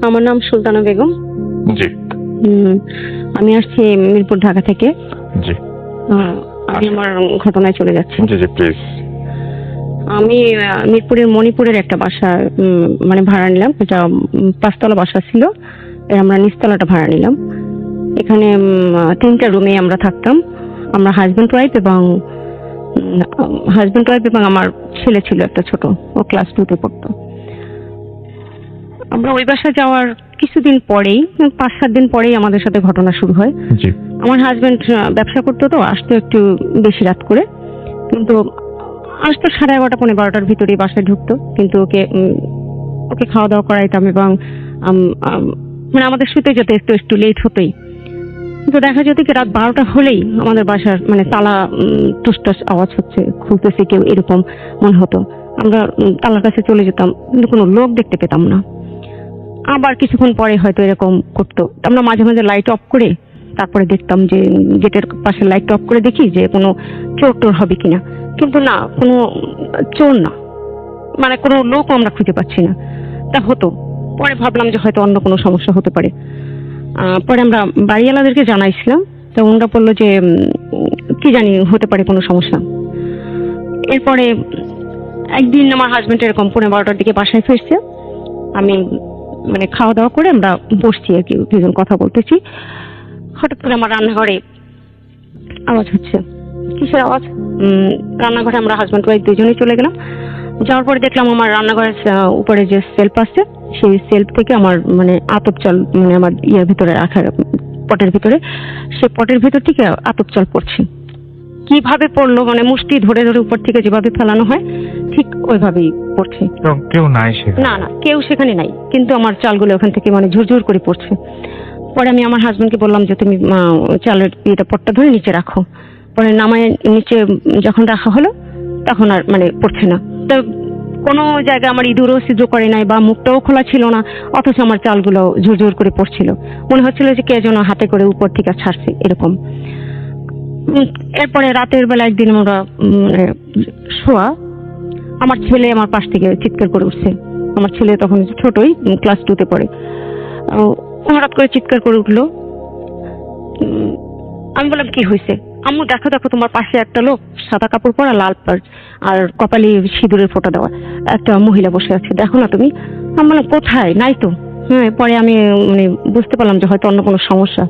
আমার নাম সুলতানা বেগম। জি। আমি আসছি মিরপুর, ঢাকা থেকে। জি। আমি আমার ঘটনায় চলে যাচ্ছি। জি জি প্লিজ। আমি মিরপুরের মণিপুরের একটা বাসা মানে ভাড়া নিলাম। এটা 5 তলা বাসা ছিল, আমরা নিচতলাটা ভাড়া নিলাম। এখানে 3টা রুমে আমরা থাকতাম। আমরা হাজবেন্ড ওয়াইফ এবং আমার ছেলে ছিল একটা ছোট, ও ক্লাস 2-তে পড়তো। আমরা ওই বাসা যাওয়ার কিছুদিন পরেই, 5-7 দিন পরেই আমাদের সাথে ঘটনা শুরু হয়। জি। আমার হাজবেন্ড ব্যবসা করতো, তো আসতো একটু বেশি রাত করে, কিন্তু আসতো 11:30 পৌনে 12টার ভিতরে বাসায় ঢুকতো। কিন্তু ওকে খাওয়া দাওয়া করাইতাম এবং মানে আমাদের শুতে যেতে একটু একটু লেট হতোই। তো দেখা যেত কি রাত 12টা হলেই আমাদের বাসার মানে তালা টুসটাস আওয়াজ হচ্ছে, খুলতেছে কেউ, এরকম মনে হতো। আমরা তালার কাছে চলে যেতাম, কিন্তু কোনো লোক দেখতে পেতাম না। আবার কিছুক্ষণ পরে হয়তো এরকম করতো। আমরা মাঝে মাঝে লাইট অফ করে তারপরে দেখতাম যে গেটের পাশে লাইট অফ করে দেখি যে কোনো চোর টোর হবে কিনা, কিন্তু না, কোনো চোর না, মানে কোনো লোক আমরা খুঁজে পাচ্ছি না। তা হতো। পরে ভাবলাম যে হয়তো অন্য কোনো সমস্যা হতে পারে। পরে আমরা বাড়িওয়ালাদেরকে জানাইছিলাম, তো ওনারা বললো যে কি জানি, হতে পারে কোনো সমস্যা। এরপরে একদিন আমার হাজবেন্ড এরকম 12:15 দিকে বাসায় ফিরছে। আমি মানে খাওয়া দাওয়া করে আমরা বসছি আর কি, দুজন কথা বলতেছি। হঠাৎ করে আমার রান্নাঘরে আওয়াজ হচ্ছে। কিসের আওয়াজ? রান্নাঘরে আমরা হাজবেন্ড ওয়াইফ দুজনেই চলে গেলাম। যাওয়ার পরে দেখলাম আমার রান্নাঘরের উপরে যে সেলফ আছে, সেই সেলফ থেকে আমার মানে আতপ চাল, মানে আমার ইয়ের ভিতরে রাখার পটের ভিতরে, সে পটের ভিতর থেকে আতপ চাল পড়ছে। কিভাবে পড়লো, মানে মুষ্টি ধরে ধরে উপর থেকে যেভাবে ফেলানো হয় ঠিক ওইভাবেই পড়ছে। কেউ নাই সেখানে? না না, কেউ সেখানে নাই, কিন্তু আমার চালগুলো ওখান থেকে মানে ঝুরঝুর করে পড়ছে। পরে আমি আমার হাজবেন্ডকে বললাম যে তুমি চালের এটা পটটা ধরে নিচে রাখো। পরে নামায় নিচে যখন রাখা হলো তখন আর মানে পড়ছে না। তো কোনো জায়গায় আমার ইঁদুরও ছিদ্র করে নাই বা মুখটাও খোলা ছিল না, অথচ আমার চালগুলো ঝুরঝুর করে পড়ছিল। মনে হচ্ছিল যে কে যেন হাতে করে উপর থেকে ছাড়ছে, এরকম। এরপরে রাতের বেলা একদিন আমরা শোয়া, আমার ছেলে আমার পাশ থেকে চিৎকার করে উঠছে। আমার ছেলে তখন ছোটই, ক্লাস 2-তে পড়ে। হঠাৎ করে চিৎকার করে উঠলো। আমি বললাম কি হয়েছে? আম্মু দেখো দেখো, তোমার পাশে একটা লোক, সাদা কাপড় পরা, লাল আর কপালে সিঁদুরের ফোঁটা দেওয়া একটা মহিলা বসে আছে, দেখো না তুমি। আমি বললাম কোথায়? নাই তো। হ্যাঁ, পরে আমি মানে বুঝতে পারলাম যে হয়তো অন্য কোনো সমস্যা।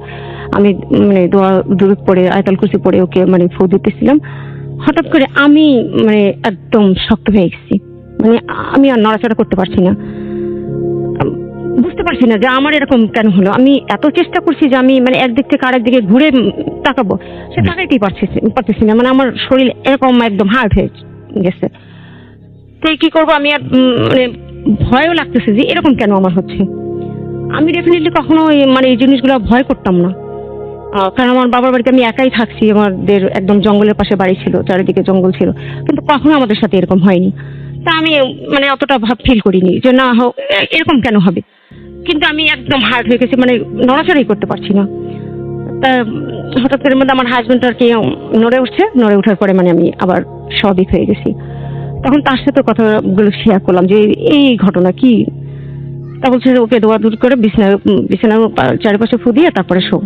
আমি মানে দোয়া দুরূদ পড়ে, আয়াতুল কুরসি পড়ে ওকে মানে ফু দিতেছিলাম। হঠাৎ করে আমি মানে একদম শক্ত হয়ে গেছি, মানে আমি আর নড়াচড়া করতে পারছি না। বুঝতে পারছি না যে আমার এরকম কেন হলো। আমি এত চেষ্টা করছি যে আমি মানে একদিক থেকে আরেক দিকে ঘুরে তাকাবো, সে তাকাইতেই পারতেছি না। মানে আমার শরীর এরকম একদম হার্ড হয়ে গেছে। তো কি করবো আমি, আর মানে ভয়ও লাগতেছে যে এরকম কেন আমার হচ্ছে। আমি ডেফিনেটলি কখনো মানে এই জিনিসগুলো ভয় করতাম না, কারণ আমার বাবার বাড়িতে আমি একাই থাকছি। আমাদের একদম জঙ্গলের পাশে বাড়ি ছিল, চারিদিকে জঙ্গল ছিল, কিন্তু কখনো আমাদের সাথে এরকম হয়নি। তা আমি মানে অতটা ভাব ফিল করিনি যে না এরকম কেন হবে। কিন্তু আমি একদম হার্ড হয়ে গেছি, মানে নড়াচড়াই করতে পারছি না। তা হঠাৎ করে মধ্যে আমার হাজবেন্ড আর কি নড়ে ওঠার পরে মানে আমি আবার স্বাভাবিক হয়ে গেছি। তখন তার সাথে কথাগুলো শেয়ার করলাম যে এই ঘটনা কি। তা বলছে ওকে দোয়া দূর করে বিছানার চারিপাশে ফু দিয়ে তারপরে শো।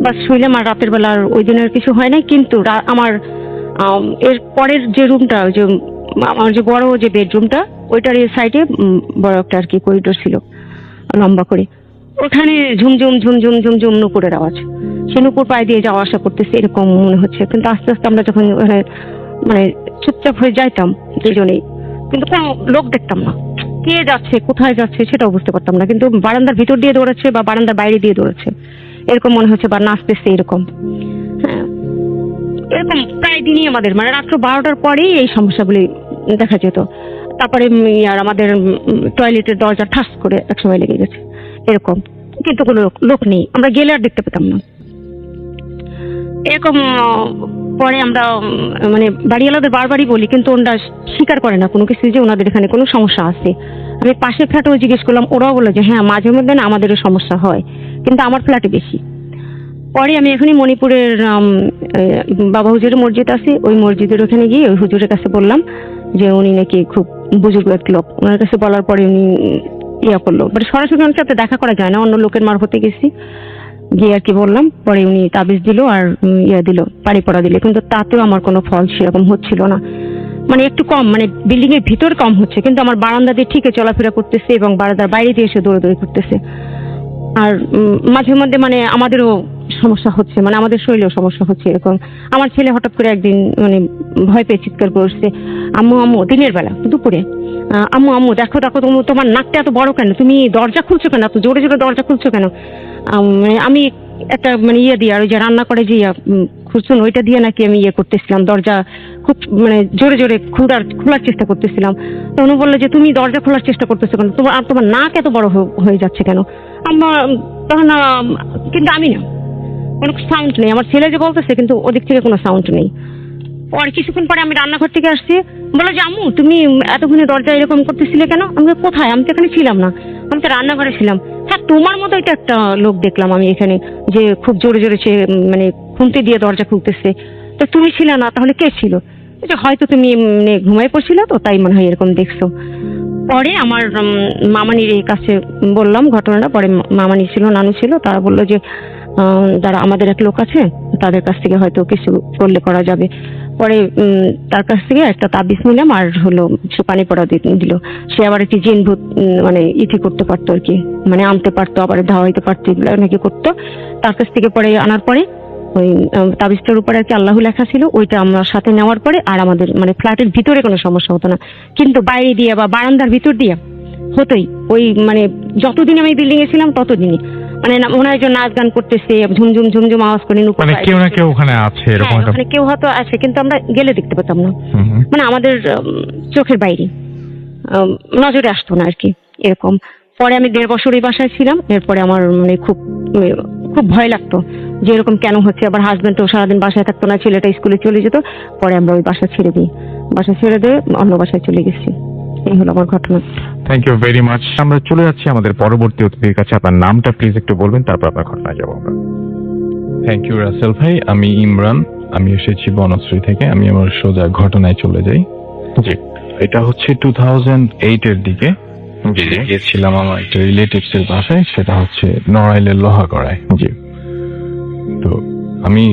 বাস শুইলাম। আর রাতের বেলা আর ওই দিনের কিছু হয় নাই, কিন্তু আমার এর পরের যে রুমটা, যে আমার যে বড় যে বেডরুমটা, ওইটার এই সাইডে বড় একটা আর কি করিডোর ছিল লম্বা করে। ওখানে ঝুমঝুম ঝুমঝুম ঝুমঝুম নুপুরের আওয়াজ। সে নুপুর পায়ে দিয়ে যাওয়া আসা করতেছে এরকম মনে হচ্ছে। কিন্তু আস্তে আস্তে আমরা যখন ওখানে মানে চুপচাপ হয়ে যাইতাম দুজনেই, কিন্তু কোনো লোক দেখতাম না। কে যাচ্ছে, কোথায় যাচ্ছে সেটাও বুঝতে পারতাম না। কিন্তু বারান্দার ভিতর দিয়ে দৌড়াচ্ছে বা বারান্দার বাইরে দিয়ে দৌড়াচ্ছে এরকম মনে হচ্ছে, বা নাচতেছে এরকম। হ্যাঁ, এরকম প্রায় দিনই আমাদের মানে রাত্র 12টার পরেই এই সমস্যাগুলি দেখা যেত। তারপরে আর আমাদের টয়লেটের দরজা ঠাস করে একসময় লেগে গেছে এরকম, কিন্তু কোনো লোক নেই, আমরা গেলে আর দেখতে পেতাম না এরকম। পরে আমরা মানে বাড়িওয়ালাদের বারবারই বলি, কিন্তু ওনারা স্বীকার করে না কোনো কিছু যে ওনাদের এখানে কোনো সমস্যা আছে। আমি পাশে ফ্ল্যাটেও জিজ্ঞেস করলাম, ওরাও বলে যে হ্যাঁ মাঝে মধ্যে না আমাদেরও সমস্যা হয়, কিন্তু আমার ফ্ল্যাটে বেশি। পরে আমি এখনই মণিপুরের বাবা হুজুরের মসজিদ আছে, ওই মসজিদের ওখানে গিয়ে ওই হুজুরের কাছে বললাম যে উনি নাকি খুব বুজুর্গ এক লোক। ওনার কাছে বলার পরে উনি ইয়া করলো, মানে সরাসরি ওনার সাথে দেখা করা যায় না, অন্য লোকের মারফতে গেছি, গিয়ে আর কি বললাম, পরে উনি তাবিজ দিল আর ইয়া দিল, পানি পড়া দিল, কিন্তু তাতেও আমার কোনো ফল সেরকম হচ্ছিল না। মানে একটু কম, মানে বিল্ডিং এর ভিতর কম হচ্ছে, কিন্তু আমার বারান্দা দিয়ে ঠিকই চলাফেরা করতেছে এবং বারান্দার বাইরে দিয়ে এসে দৌড়াদৌড়ি করতেছে। আর মাঝে মধ্যে মানে আমাদেরও সমস্যা হচ্ছে, মানে আমাদের শরীরেও সমস্যা হচ্ছে এরকম। আমার ছেলে হঠাৎ করে একদিন মানে ভয় পেয়ে চিৎকার করছে, আম্মু আম্মু, দিনের বেলা দুপুরে, আম্মু আম্মু দেখো দেখো, তোমার নাকটা এত বড় কেন, তুমি দরজা খুলছো কেন, এত জোরে জোরে দরজা খুলছো কেন? আমি একটা মানে ইয়ে দিয়ে, আর ওই যে রান্না করে যে খুঁজছেন ওইটা দিয়ে নাকি আমি ইয়ে করতেছিলাম, দরজা খুব মানে জোরে জোরে খোলার চেষ্টা করতেছিলাম। তো উনি বললো যে তুমি দরজা খোলার চেষ্টা করতেছো কেন, তোমার নাক এত বড় হয়ে যাচ্ছে কেন? আমার তখন কিন্তু আমি না, কোনো সাউন্ড নেই, আমার ছেলে যে বলতেছে কিন্তু ওদিক থেকে কোনো সাউন্ড নেই। পরে কিছুক্ষণ পরে আমি রান্নাঘর থেকে আসছি, বলো যে আম্মু তুমি এতক্ষণে দরজা এরকম করতেছিলে কেন? আমি বললাম, কোথায়? আমি তো এখানে ছিলাম না, আমি তো রান্নাঘরে ছিলাম। হ্যাঁ, তোমার মতো এটা একটা লোক দেখলাম আমি এখানে, যে খুব জোরে জোরে সে মানে খুন্তি দিয়ে দরজা খুলতেছে। তো তুমি ছিলে না, তাহলে কে ছিল? যে হয়তো তুমি মানে ঘুমায় পড়ছিলে, তো তাই মনে হয় এরকম দেখছো। পরে আমার মামানির এই কাছে বললাম ঘটনাটা, পরে মামানি ছিল, নানু ছিল, তারা বললো যে যারা আমাদের এক লোক আছে, তাদের কাছ থেকে হয়তো কিছু করলে করা যাবে। পরে তার কাছ থেকে একটা তাবিজ নিলাম, আর হলো সে পানি পড়া দিল। সে আবার একটি জিন ভূত মানে ইতি করতে পারতো আর কি, মানে আনতে পারতো, আবার ধাওয়াইতে পারতো, এগুলো নাকি করতো। তার কাছ থেকে পরে আনার পরে ওই তাবিজটার উপরে আর কি আল্লাহ লেখা ছিল, ওইটা আমরা সাথে নেওয়ার পরে আর আমাদের মানে ফ্ল্যাটের ভিতরে কোনো সমস্যা হতো না, কিন্তু বাইরে দিয়ে বা বারান্দার ভিতর দিয়ে হতোই। ওই মানে যতদিন আমি বিল্ডিং এ ছিলাম ততদিনই মানে মনে হয় যে নাচ গান করতেছে, ঝুমঝুম ঝুমঝুম আওয়াজ করে, মানে কেউ না কেউ ওখানে আছে এরকম একটা। ওখানে কেউ হয়তো আছে, কিন্তু আমরা গেলে দেখতে পেতাম না, মানে আমাদের চোখের বাইরে নজরে আসতো না আর কি, এরকম। পরে আমি 1.5 বছর এই বাসায় ছিলাম, এরপরে আমার মানে খুব খুব ভয় লাগতো যে এরকম কেন হচ্ছে। আবার হাজবেন্ড তো সারাদিন বাসায় থাকতো না, ছেলেটা স্কুলে চলে যেত। পরে আমরা ওই বাসা ছেড়ে দিয়ে অন্য বাসায় চলে গেছি। এই হলো আমার ঘটনা। Thank you very much. আমরা চলে যাচ্ছি আমাদের পরবর্তী অতিথির কাছে। আপনার নামটা প্লিজ একটু বলবেন, তারপর আপনার ঘটনায় যাবো আমরা। থ্যাংক ইউ রাসেল ভাই, আমি ইমরান, আমি এসেছি বনশ্রী থেকে। আমি আমার সোজা ঘটনায় চলে যাই। জি এটা হচ্ছে 2008 এর দিকে। জি জি গিয়েছিলাম আমার একটা রিলেটিভস এর বাসায়, সেটা হচ্ছে নড়াইলের লোহাগড়ায়। জি তো আমি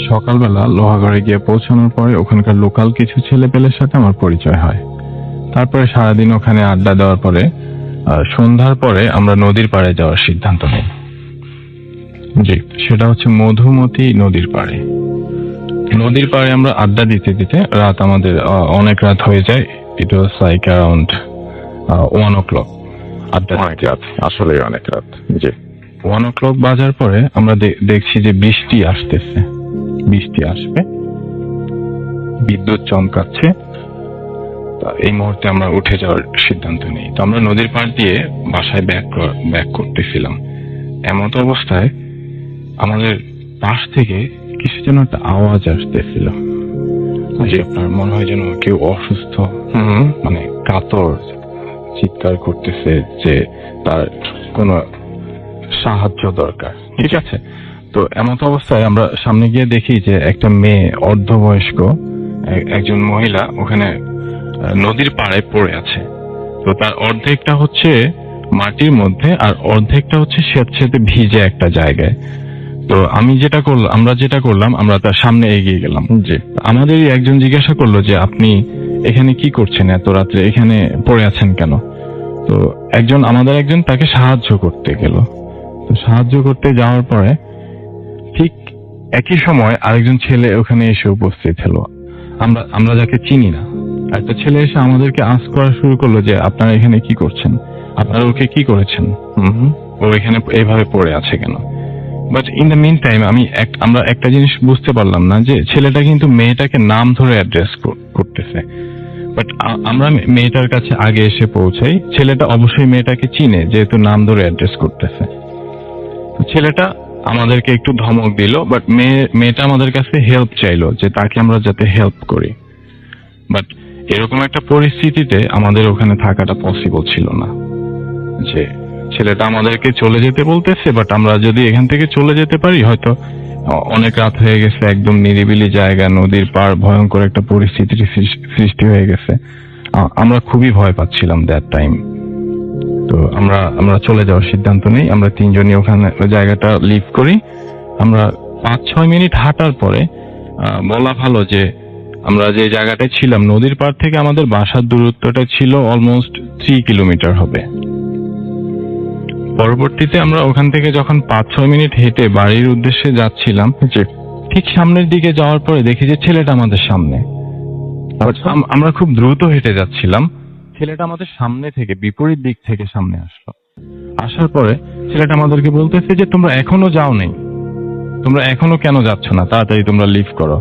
সকালবেলা লোহাগড়ায় গিয়ে পৌঁছানোর পরে ওখানকার লোকাল কিছু ছেলেপেলের সাথে আমার পরিচয় হয়। তারপরে সারাদিন ওখানে আড্ডা দেওয়ার পরে সন্ধ্যার পরে আমরা নদীর পাড়ে যাওয়ার সিদ্ধান্ত নিই। জি, সেটা হচ্ছে মধুমতি নদীর পাড়ে। নদীর পাড়ে আমরা আড্ডা দিতে দিতে রাত আমাদের অনেক রাত হয়ে যায়। ইট ওয়াজ লাইক অ্যারাউন্ড 1 o'clock। আড্ডা অনেক রাত, আসলে অনেক রাত। জি 1 o'clock বাজার পরে আমরা দেখছি যে বৃষ্টি আসতেছে, বৃষ্টি আসবে, বিদ্যুৎ চমকাচ্ছে। এই মুহূর্তে আমরা উঠে যাওয়ার সিদ্ধান্ত নিই। তো আমরা নদীর পাড় দিয়ে বাসায় ব্যাক করতেছিলাম। এমত অবস্থায় আমাদের পাশ থেকে কিছু যেন একটা আওয়াজ আসতেছিল, যে আপনার মনে হয় যেন কেউ অসুস্থ, মানে কাতর চিৎকার করতেছে যে তার কোনো সাহায্য দরকার। ঠিক আছে, তো এমত অবস্থায় আমরা সামনে গিয়ে দেখি যে একটা মেয়ে, অর্ধবয়স্ক একজন মহিলা ওখানে নদীর পাড়ে পড়ে আছে। তো তার অর্ধেকটা হচ্ছে মাটির মধ্যে আর অর্ধেকটা হচ্ছে স্যাঁতস্যাঁতে ভিজে একটা জায়গায়। তো আমরা যেটা করলাম আমরা তার সামনে এগিয়ে গেলাম। যে আমাদেরই একজন জিজ্ঞাসা করলো যে আপনি এখানে কি করছেন, এত রাত্রে এখানে পড়ে আছেন কেন? তো আমাদের একজন তাকে সাহায্য করতে গেল। তো সাহায্য করতে যাওয়ার পরে ঠিক একই সময় আরেকজন ছেলে ওখানে এসে উপস্থিত হলো, আমরা যাকে চিনি না। একটা ছেলে এসে আমাদেরকে আস্ক করা শুরু করলো যে আপনারা এখানে কি করছেন, আপনারা ওকে কি করেছেন, ও এখানে এইভাবে পড়ে আছে কেন? But in the mean time আমরা একটা জিনিস বুঝতে পারলাম না, যে ছেলেটা কিন্তু মেয়েটাকে নাম ধরে অ্যাড্রেস করতেছে। বাট আমরা মেয়েটার কাছে আগে এসে পৌঁছাই। ছেলেটা অবশ্যই মেয়েটাকে চিনে, যেহেতু নাম ধরে অ্যাড্রেস করতেছে। ছেলেটা আমাদেরকে একটু ধমক দিল, বাট মেয়েটা আমাদের কাছে হেল্প চাইলো, যে তাকে আমরা যাতে হেল্প করি। বাট এরকম একটা পরিস্থিতিতে আমাদের ওখানে থাকাটা পসিবল ছিল না, যে ছেলেটা আমাদেরকে চলে যেতে বলতেছে, বাট আমরা যদি এখান থেকে চলে যেতে পারি, হয়তো অনেক রাত হয়ে গেছে, একদম নিরিবিলি জায়গা, নদীর পাড়, ভয়ঙ্কর একটা পরিস্থিতির সৃষ্টি হয়ে গেছে। আমরা খুবই ভয় পাচ্ছিলাম দ্যাট টাইম। তো আমরা চলে যাওয়ার সিদ্ধান্ত নেই। আমরা তিনজনই ওখানে ওই জায়গাটা লিভ করি। আমরা 5-6 মিনিট হাঁটার পরে বলা ভালো যে আমরা যে জায়গাটায় ছিলাম নদীর পাড় থেকে আমাদের বাসার দূরত্বটা ছিল অলমোস্ট 3 কিলোমিটার হবে। পরবর্তীতে আমরা ওখান থেকে যখন 5-6 মিনিট হেঁটে বাড়ির উদ্দেশ্যে যাচ্ছিলাম, ঠিক সামনের দিকে যাওয়ার পরে দেখি যে ছেলেটা আমাদের সামনে। আমরা খুব দ্রুত হেঁটে যাচ্ছিলাম, ছেলেটা আমাদের সামনে থেকে বিপরীত দিক থেকে সামনে আসলো। আসার পরে ছেলেটা আমাদেরকে বলতেছে যে তোমরা এখনো যাও নাই, তোমরা এখনো কেন যাচ্ছ না, তাড়াতাড়ি তোমরা লিভ করো।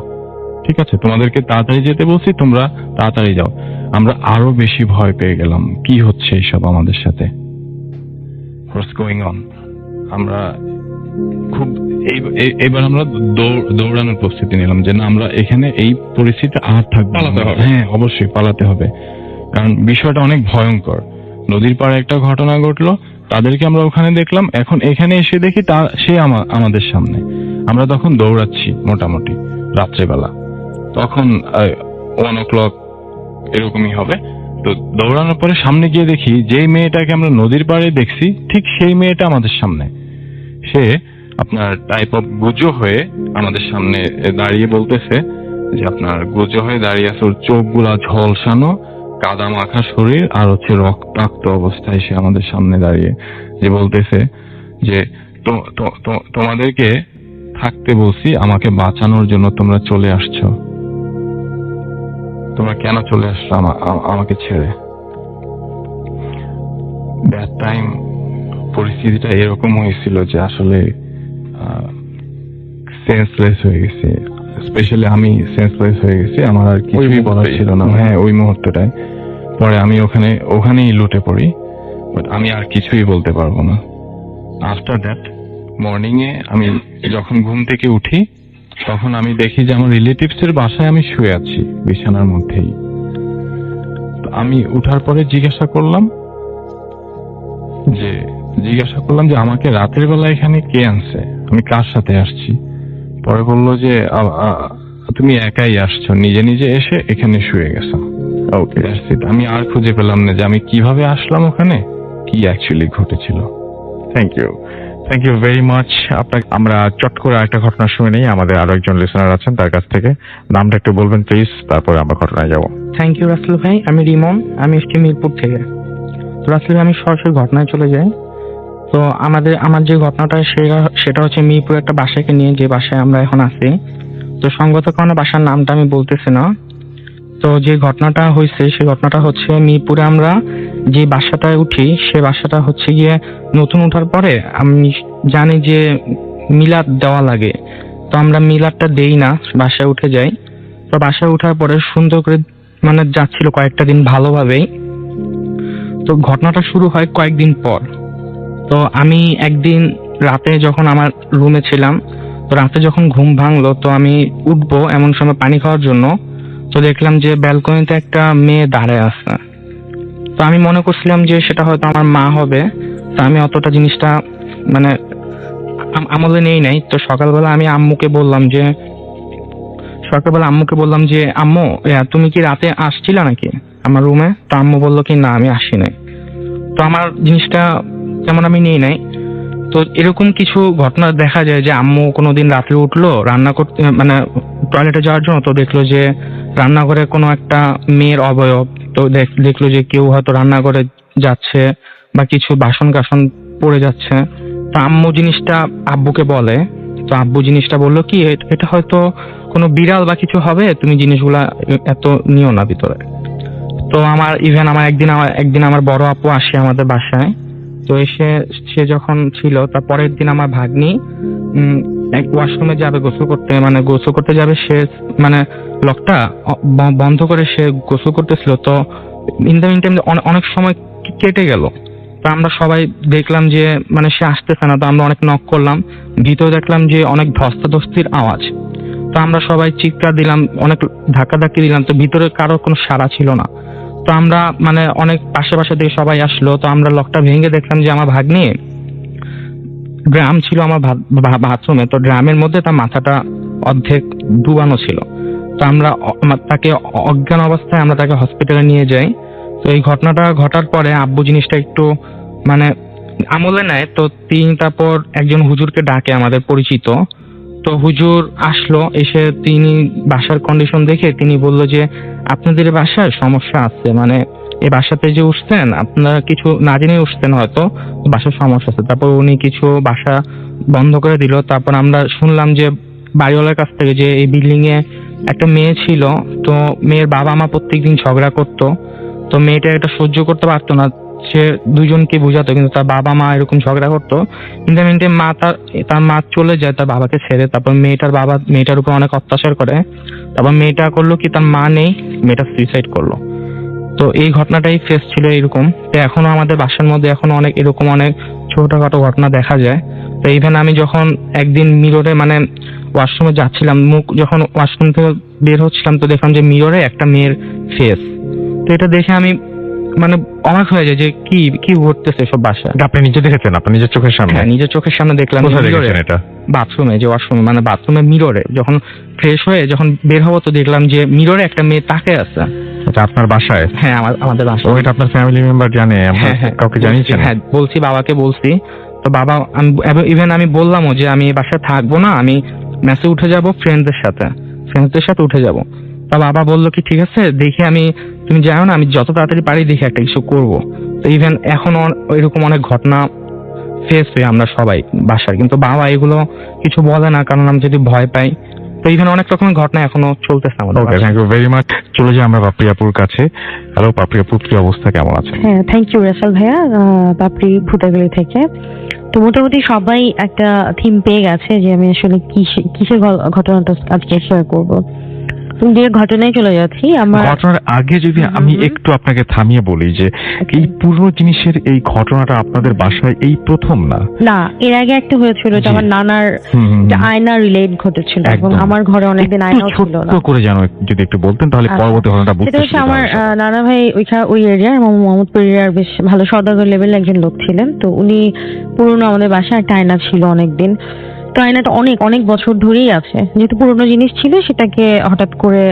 ঠিক আছে, তোমাদেরকে তাড়াতাড়ি যেতে বলছি, তোমরা তাড়াতাড়ি যাও। আমরা আরো বেশি ভয় পেয়ে গেলাম, কি হচ্ছে এইসব আমাদের সাথে, হোয়াটস গোয়িং অন। আমরা খুব এবার আমরা দৌড়ানোর প্রস্তুতি নিলাম যে না, আমরা এখানে এই পরিস্থিতি আর থাকবো না। হ্যাঁ, অবশ্যই পালাতে হবে, কারণ বিষয়টা অনেক ভয়ঙ্কর। নদীর পাড়ে একটা ঘটনা ঘটলো, তাদেরকে আমরা ওখানে দেখলাম, এখন এখানে এসে দেখি সে আমাদের সামনে। আমরা তখন দৌড়াচ্ছি মোটামুটি রাত্রেবেলা, তখন 1 o'clock এরকমই হবে। তো দৌড়ানোর পরে সামনে গিয়ে দেখি যে মেয়েটাকে আমরা নদীর পাড়ে দেখছি ঠিক সেই মেয়েটা আমাদের সামনে। সে আপনার টাইপ অফ গুজো হয়ে আমাদের সামনে দাঁড়িয়ে বলতেছে যে আপনার গুজো হয়ে দাঁড়িয়ে আছে, ওর চোখগুলা ঝলসানো, কাদা মাখা শরীর, আর হচ্ছে রক্তাক্ত অবস্থায় সে আমাদের সামনে দাঁড়িয়ে যে বলতেছে যে তোমাদেরকে থাকতে বলছি, আমাকে বাঁচানোর জন্য তোমরা চলে আসছো, তোমরা কেন চলে আসছো আমাকে ছেড়ে। দ্যাট টাইম পরিস্থিতিটা এরকম হয়েছিল যে আসলে সেন্সলেস হয়ে গেছে, স্পেশালি আমি সেন্সলেস হয়ে গেছি, আমার আর কিছুই বলার ছিল না। হ্যাঁ, ওই মুহূর্তটায় পরে আমি ওখানেই লুটে পড়ি, বাট আমি আর কিছুই বলতে পারবো না। আফটার দ্যাট মর্নিং এ আমি যখন ঘুম থেকে উঠি তখন আমি দেখি যে আমার রিলেটিভস এর বাসায় আমি শুয়ে আছি বিছানার মধ্যেই। আমি উঠার পরে জিজ্ঞাসা করলাম যে আমাকে রাতের বেলা এখানে কে আনছে, আমি কার সাথে আসছি। পরে বললো যে তুমি একাই আসছো, নিজে নিজে এসে এখানে শুয়ে গেছো। ওকে, আমি আর খুঁজে পেলাম না যে আমি কিভাবে আসলাম ওখানে, কি অ্যাকচুয়ালি ঘটেছিল। Thank you very much. আপনাকে আমরা চট করে একটা ঘটনা শুনে নেই, আমাদের আরো একজন লিসনার আছেন, তার কাছ থেকে নামটা একটু বলবেন প্লিজ, তারপরে আমরা ঘটনায় যাব। থ্যাংক ইউ রাসেল ভাই, আমি রিমন, আমি এসছি মিরপুর থেকে। তো রাসেল ভাই, আমি সরাসরি ঘটনায় চলে যাই। তো আমার যে ঘটনাটা সেটা হচ্ছে মিরপুর একটা বাসাকে নিয়ে, যে বাসায় আমরা এখন আছি। তো সঙ্গত কারণে বাসার নামটা আমি বলতেছি না। তো যে ঘটনাটা হয়েছে সেই ঘটনাটা হচ্ছে মিরপুরে আমরা যে বাসাটায় উঠি, সে বাসাটা হচ্ছে গিয়ে নতুন ওঠার পরে আমি জানি যে মিলাদ দেওয়া লাগে, তো আমরা মিলাদটা দেই না, বাসায় উঠে যাই। তো বাসায় ওঠার পরে সুন্দর করে মানে যাচ্ছিল কয়েকটা দিন ভালোভাবেই। তো ঘটনাটা শুরু হয় কয়েকদিন পর। তো আমি একদিন রাতে যখন আমার রুমে ছিলাম, তো রাতে যখন ঘুম ভাঙলো, তো আমি উঠবো এমন সময় পানি খাওয়ার জন্য, তো দেখলাম যে ব্যালকনিতে একটা মেয়ে দাঁড়ায় আছে। তো আমি মনে করছিলাম যে সেটা হয়তো আমার মা হবে, তো আমি অতটা জিনিসটা মানে আমলে নেই নাই। তো সকালবেলা আমি আম্মুকে বললাম যে আম্মু, তুমি কি রাতে আসছিলা নাকি আমার রুমে? তো আম্মু বললো কি না, আমি আসি নাই। তো আমার জিনিসটা যেমন আমি নেই নাই। তো এরকম কিছু ঘটনা দেখা যায় যে আম্মু কোনোদিন রাতে উঠলো রান্না করতে, মানে টয়লেটে যাওয়ার জন্য, তো দেখলো যে রান্নাঘরে কোনো একটা মেয়ের অবয়ব, তো দেখলো যে কেউ হয়তো রান্নাঘরে যাচ্ছে বা কিছু বাসন কাসন পড়ে যাচ্ছে। তো আম্মু জিনিসটা আব্বুকে বলে, তো আব্বু জিনিসটা বললো কি এটা হয়তো কোনো বিড়াল বা কিছু হবে, তুমি জিনিসগুলা এত নিও না ভিতরে। তো আমার একদিন আমার বড় আপু আসে আমাদের বাসায়। তো সে যখন ছিল, তার পরের দিন আমার ভাগ্নি এক ওয়াশরুমে যাবে গোসল করতে যাবে, সে মানে লকটা বন্ধ করে সে গোসল করতেছিল। তো ইন দ্য মিনটাইম অনেক সময় কেটে গেল। তো আমরা সবাই দেখলাম যে মানে সে আসতেছে না। তো আমরা অনেক নক করলাম, ভিতরে দেখলাম যে অনেক ধস্তাধস্তির আওয়াজ। তো আমরা সবাই চিৎকার দিলাম, অনেক ধাক্কাধাক্কি দিলাম, তো ভিতরে কারোর কোনো সাড়া ছিল না। তো আমরা মানে অনেক পাশে থেকে সবাই আসলো। তো আমরা লকটা ভেঙে দেখলাম যে আমার ভাগ্নি ড্রাম ছিল আমার বাথরুমে, তো ড্রামের মধ্যে তার মাথাটা অর্ধেক ডুবানো ছিল। তো আমরা তাকে অজ্ঞান অবস্থায় আমরা তাকে হসপিটালে নিয়ে যাই। তো এই ঘটনাটা ঘটার পরে আব্বু জিনিসটা একটু মানে আমলে নেয়। তো তারপর একজন হুজুরকে ডাকে আমাদের পরিচিত। তো হুজুর আসলো, এসে তিনি বাসার কন্ডিশন দেখে তিনি বললো যে আপনাদের এই বাসায় সমস্যা আছে, মানে এই বাসাতে যে উঠছেন আপনারা কিছু না জেনে উঠছেন, হয়তো বাসার সমস্যা আছে। তারপর উনি কিছু বাসা বন্ধ করে দিল। তারপর আমরা শুনলাম যে বাড়িওয়ালার কাছ থেকে যে এই বিল্ডিং এ একটা মেয়ে ছিল, তো মেয়ের বাবা মা প্রত্যেকদিন ঝগড়া করতো। তো মেয়েটা এটা সহ্য করতে পারতো না, সে দুজনকে বোঝাতো, কিন্তু তার বাবা মা এরকম ঝগড়া করতো। কিন্তু মিনিটে মা তার মা চলে যায় তার বাবাকে ছেড়ে। তারপর মেয়েটার বাবা মেয়েটার উপর অনেক অত্যাচার করে। তারপর মেয়েটা করলো কি, তার মা নেই, মেয়েটা সুইসাইড করলো। তো এই ঘটনাটাই ফেস ছিল এরকম। তো এখনো আমাদের বাসার মধ্যে এখনো অনেক এরকম অনেক ছোটখাটো ঘটনা দেখা যায়। তো ইভেন আমি যখন একদিন মিররে মানে ওয়াশরুমে যাচ্ছিলাম, যখন ওয়াশরুম থেকে বের হচ্ছিলাম, তো দেখলাম যে মিররে একটা মেয়ের ফেস। তো এটা দেখে আমি মানে অবাক হয়ে যায় যে কি কি ঘটতেছে সব বাসায়। এটা আপনি নিজে দেখেছেন, আপনার নিজের চোখের সামনে? হ্যাঁ, নিজের চোখের সামনে দেখলাম। কোথায় দেখেছেন এটা? বাথরুমে, যে ওয়াশরুমে মানে বাথরুমে মিররে যখন ফ্রেশ হয়ে যখন বের হবো, তো দেখলাম যে মিররে একটা মেয়ে তাকে আছে। এটা আপনার বাসায়? হ্যাঁ, আমাদের বাসায়। ও, এটা আপনার ফ্যামিলি মেম্বার জানে? হ্যাঁ হ্যাঁ, কাউকে জানিয়েছেন? হ্যাঁ বলছি, বাবাকে বলছি। তো বাবা, আমি ইভেন আমি বললামও যে আমি এই বাসায় থাকবো না, আমি মেসে উঠে যাব, ফ্রেন্ডদের সাথে উঠে যাব। তা বাবা বললো কি ঠিক আছে, দেখি আমি, তুমি জানো না, আমি যত তাড়াতাড়ি পারি দেখি একটা কিছু করবো। তো ইভেন এখন এরকম অনেক ঘটনা ফেস হই আমরা সবাই বাসার, কিন্তু বাবা এগুলো কিছু বলে না, কারণ আমি যদি ভয় পাই। তো ইভেন অনেক রকমের ঘটনা এখনো চলতেছে আমাদের ওকে, বাসায়। Thank you very much. চলে যাই আমরা পাপড়ি আপুর কাছে। হ্যালো পাপড়ি আপু, কি অবস্থা, কেমন আছেন? হ্যাঁ, থ্যাংক ইউ রাসেল ভাইয়া, পাপড়ি ভুতাগলি থেকে। তো মোটামুটি সবাই একটা থিম পেয়ে গেছে যে আমি আসলে কিসের ঘটনাটা আজকে শেয়ার করবো। যে ঘটনায় চলে যাচ্ছি আমার। ঘটনার আগে যদি আমি একটু আপনাকে থামিয়ে বলি যে এই পুরো জিনিসের এই ঘটনাটা আপনাদের বাসায় এই প্রথম না? না, এর আগে একটা হয়েছিল যে আমার নানার আয়না রিলেট ঘটেছিল, এবং একদম। আমার ঘরে অনেকদিন আয়নাও ছিল না। ছোট করে জানো যদি একটু বলতেন, তাহলে পরবর্তী ঘটনাটা বুঝতে সেটা হচ্ছে সুবিধা আমার হবে। নানা ভাই ওই এরিয়ার মোহাম্মদপুর এরিয়ার বেশ ভালো সওদাগর লেভেলের একজন লোক ছিলেন। তো উনি পুরোনো আমাদের বাসায় একটা আয়না ছিল অনেকদিন। তো আয়নাটা অনেক বছর ধরেই আছে, যেহেতু পুরোনো জিনিস ছিল সেটাকে হঠাৎ করে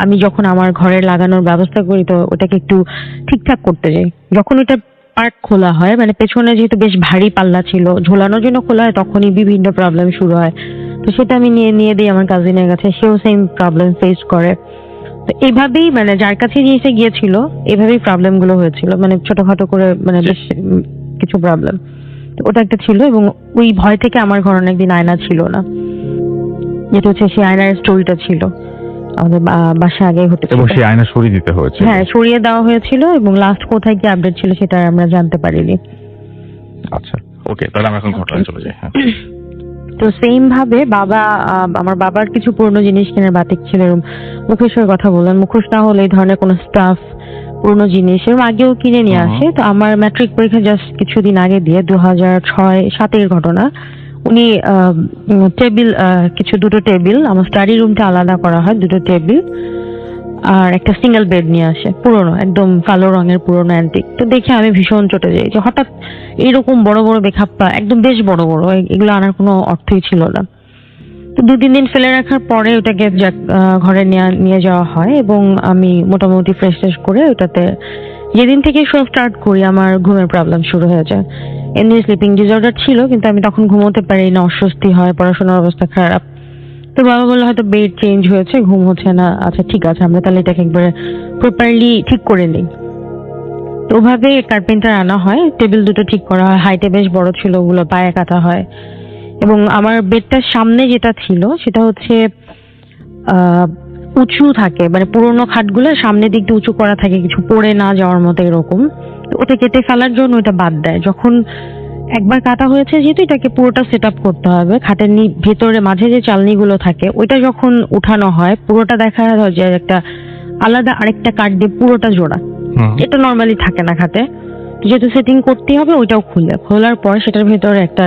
আমি যখন আমার ঘরে লাগানোর ব্যবস্থা করি, তো ওটাকে একটু ঠিকঠাক করতে যাই। যখন ওটা পার্ট খোলা হয়, মানে পেছনে যেহেতু বেশ ভারী পাল্লা ছিল, ঝোলানোর জন্য খোলা হয়, তখনই বিভিন্ন প্রবলেম শুরু হয়। তো সেটা আমি নিয়ে দিই আমার কাজিনের কাছে, সেও সেম প্রবলেম ফেস করে। তো এইভাবেই মানে যার কাছে জিনিসটা গিয়েছিল এভাবেই প্রবলেম গুলো হয়েছিল, মানে ছোটখাটো করে মানে বেশ কিছু প্রবলেম। ওটা একটা ছিল, এবং ওই ভয় থেকে আমার ঘরে অনেকদিন আয়না ছিল না, যেটা হচ্ছে সেই আয়নার স্টোরিটা ছিল আমাদের বাসায় আগে ঘটেছিল। এবং সেই আয়না সরিয়ে দিতে হয়েছে? হ্যাঁ, সরিয়ে দেওয়া হয়েছিল, এবং লাস্ট কোথায় কি আপডেট ছিল সেটা আমরা জানতে পারিনি। আচ্ছা, ওকে, তাহলে আমরা এখন ঘটনায় চলে যাই। হ্যাঁ, তো সেম ভাবে আমার বাবার কিছু পুরনো জিনিস কেনার বাতিক ছিল। মুখোশের কথা বললেন, মুখোশ না হলে এই ধরনের কোনো স্টাফ, পুরনো জিনিস এরকম আগেও কিনে নিয়ে আসে। তো আমার ম্যাট্রিক পরীক্ষা জাস্ট কিছুদিন আগে দিয়ে 2006-07 ঘটনা, উনি টেবিল দুটো টেবিল আমার স্টাডি রুমটা আলাদা করা হয়, দুটো টেবিল আর একটা সিঙ্গেল বেড নিয়ে আসে, পুরনো একদম কালো রঙের পুরনো অ্যান্টিক। তো দেখে আমি ভীষণ চটে যাই যে হঠাৎ এরকম বড় বড় বেখাপ্পা, একদম বেশ বড় বড়, এগুলো আনার কোনো অর্থই ছিল না। তো 2-3 দিন ফেলে রাখার পরে ওটাকে ঘরে নিয়ে যাওয়া হয়, এবং আমি মোটামুটি ফ্রেশ করে ওটাতে যেদিন থেকে শো স্টার্ট করি আমার ঘুমের প্রবলেম শুরু হয়ে যায়। এমনি স্লিপিং ডিসঅর্ডার ছিল, কিন্তু আমি তখন ঘুমোতে পারি না, অস্বস্তি হয়, পড়াশোনার অবস্থা খারাপ। তো বাবা বললো হয়তো বেড চেঞ্জ হয়েছে, ঘুম হচ্ছে না। আচ্ছা ঠিক আছে, আমরা তাহলে এটাকে একবারে প্রপারলি ঠিক করে নিই। তো ওভাবে কার্পেন্টার আনা হয়, টেবিল দুটো ঠিক করা হয়, হাইটে বেশ বড় ছিল, ওগুলো পায়ে কাটা হয়। এবং আমার বেডটার সামনে যেটা ছিল সেটা হচ্ছে উঁচু থাকে, মানে পুরোনো খাটগুলো সামনের দিকটা উঁচু করা থাকে, কিছু পড়ে না যাওয়ার মতো এরকম। তো ওটা কেটে ফেলার জন্য ওটা বাদ দেয়। যখন একবার কাটা হয়েছে, যেহেতু এটাকে পুরোটা সেট আপ করতে হবে, খাটের ভেতরে মাঝে যে চালনিগুলো থাকে ওইটা যখন উঠানো হয়, পুরোটা দেখা যায় যে একটা আলাদা আরেকটা কাঠ দিয়ে পুরোটা জোড়া, এটা নর্মালি থাকে না খাটে। যেহেতু সেটিং করতে হবে, ওইটাও খোলার পর সেটার ভেতরে একটা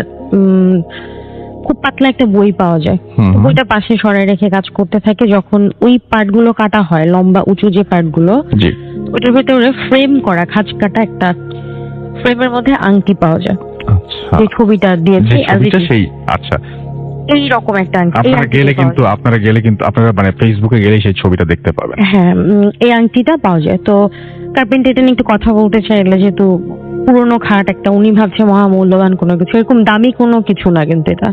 খুব পাতলা একটা বই পাওয়া যায়। বইটা পাশে সরাই রেখে কাজ করতে থাকে। যখন ওই পার্টগুলো কাটা হয়, লম্বা উঁচু যে পার্টগুলো, ওটার ভেতরে ফ্রেম করা খাঁজ কাটা একটা ফ্রেমের মধ্যে আংটি পাওয়া যায়। যে ছবিটা দিয়েছি সেই, আচ্ছা, এইরকম একটা আংটি। আপনারা গেলে কিন্তু আপনারা মানে ফেসবুকে গেলে সেই ছবিটা দেখতে পাবেন। হ্যাঁ, এই আংটিটা পাওয়া যায়। তো কার্পেন্টার এটা নিয়ে একটু কথা বলতে চাইলে, যেহেতু পুরোনো খাট একটা, উনি ভাবছে মহামূল্যবান কোনো কিছু, এরকম দামি কোনো কিছু না কিন্তু এটা।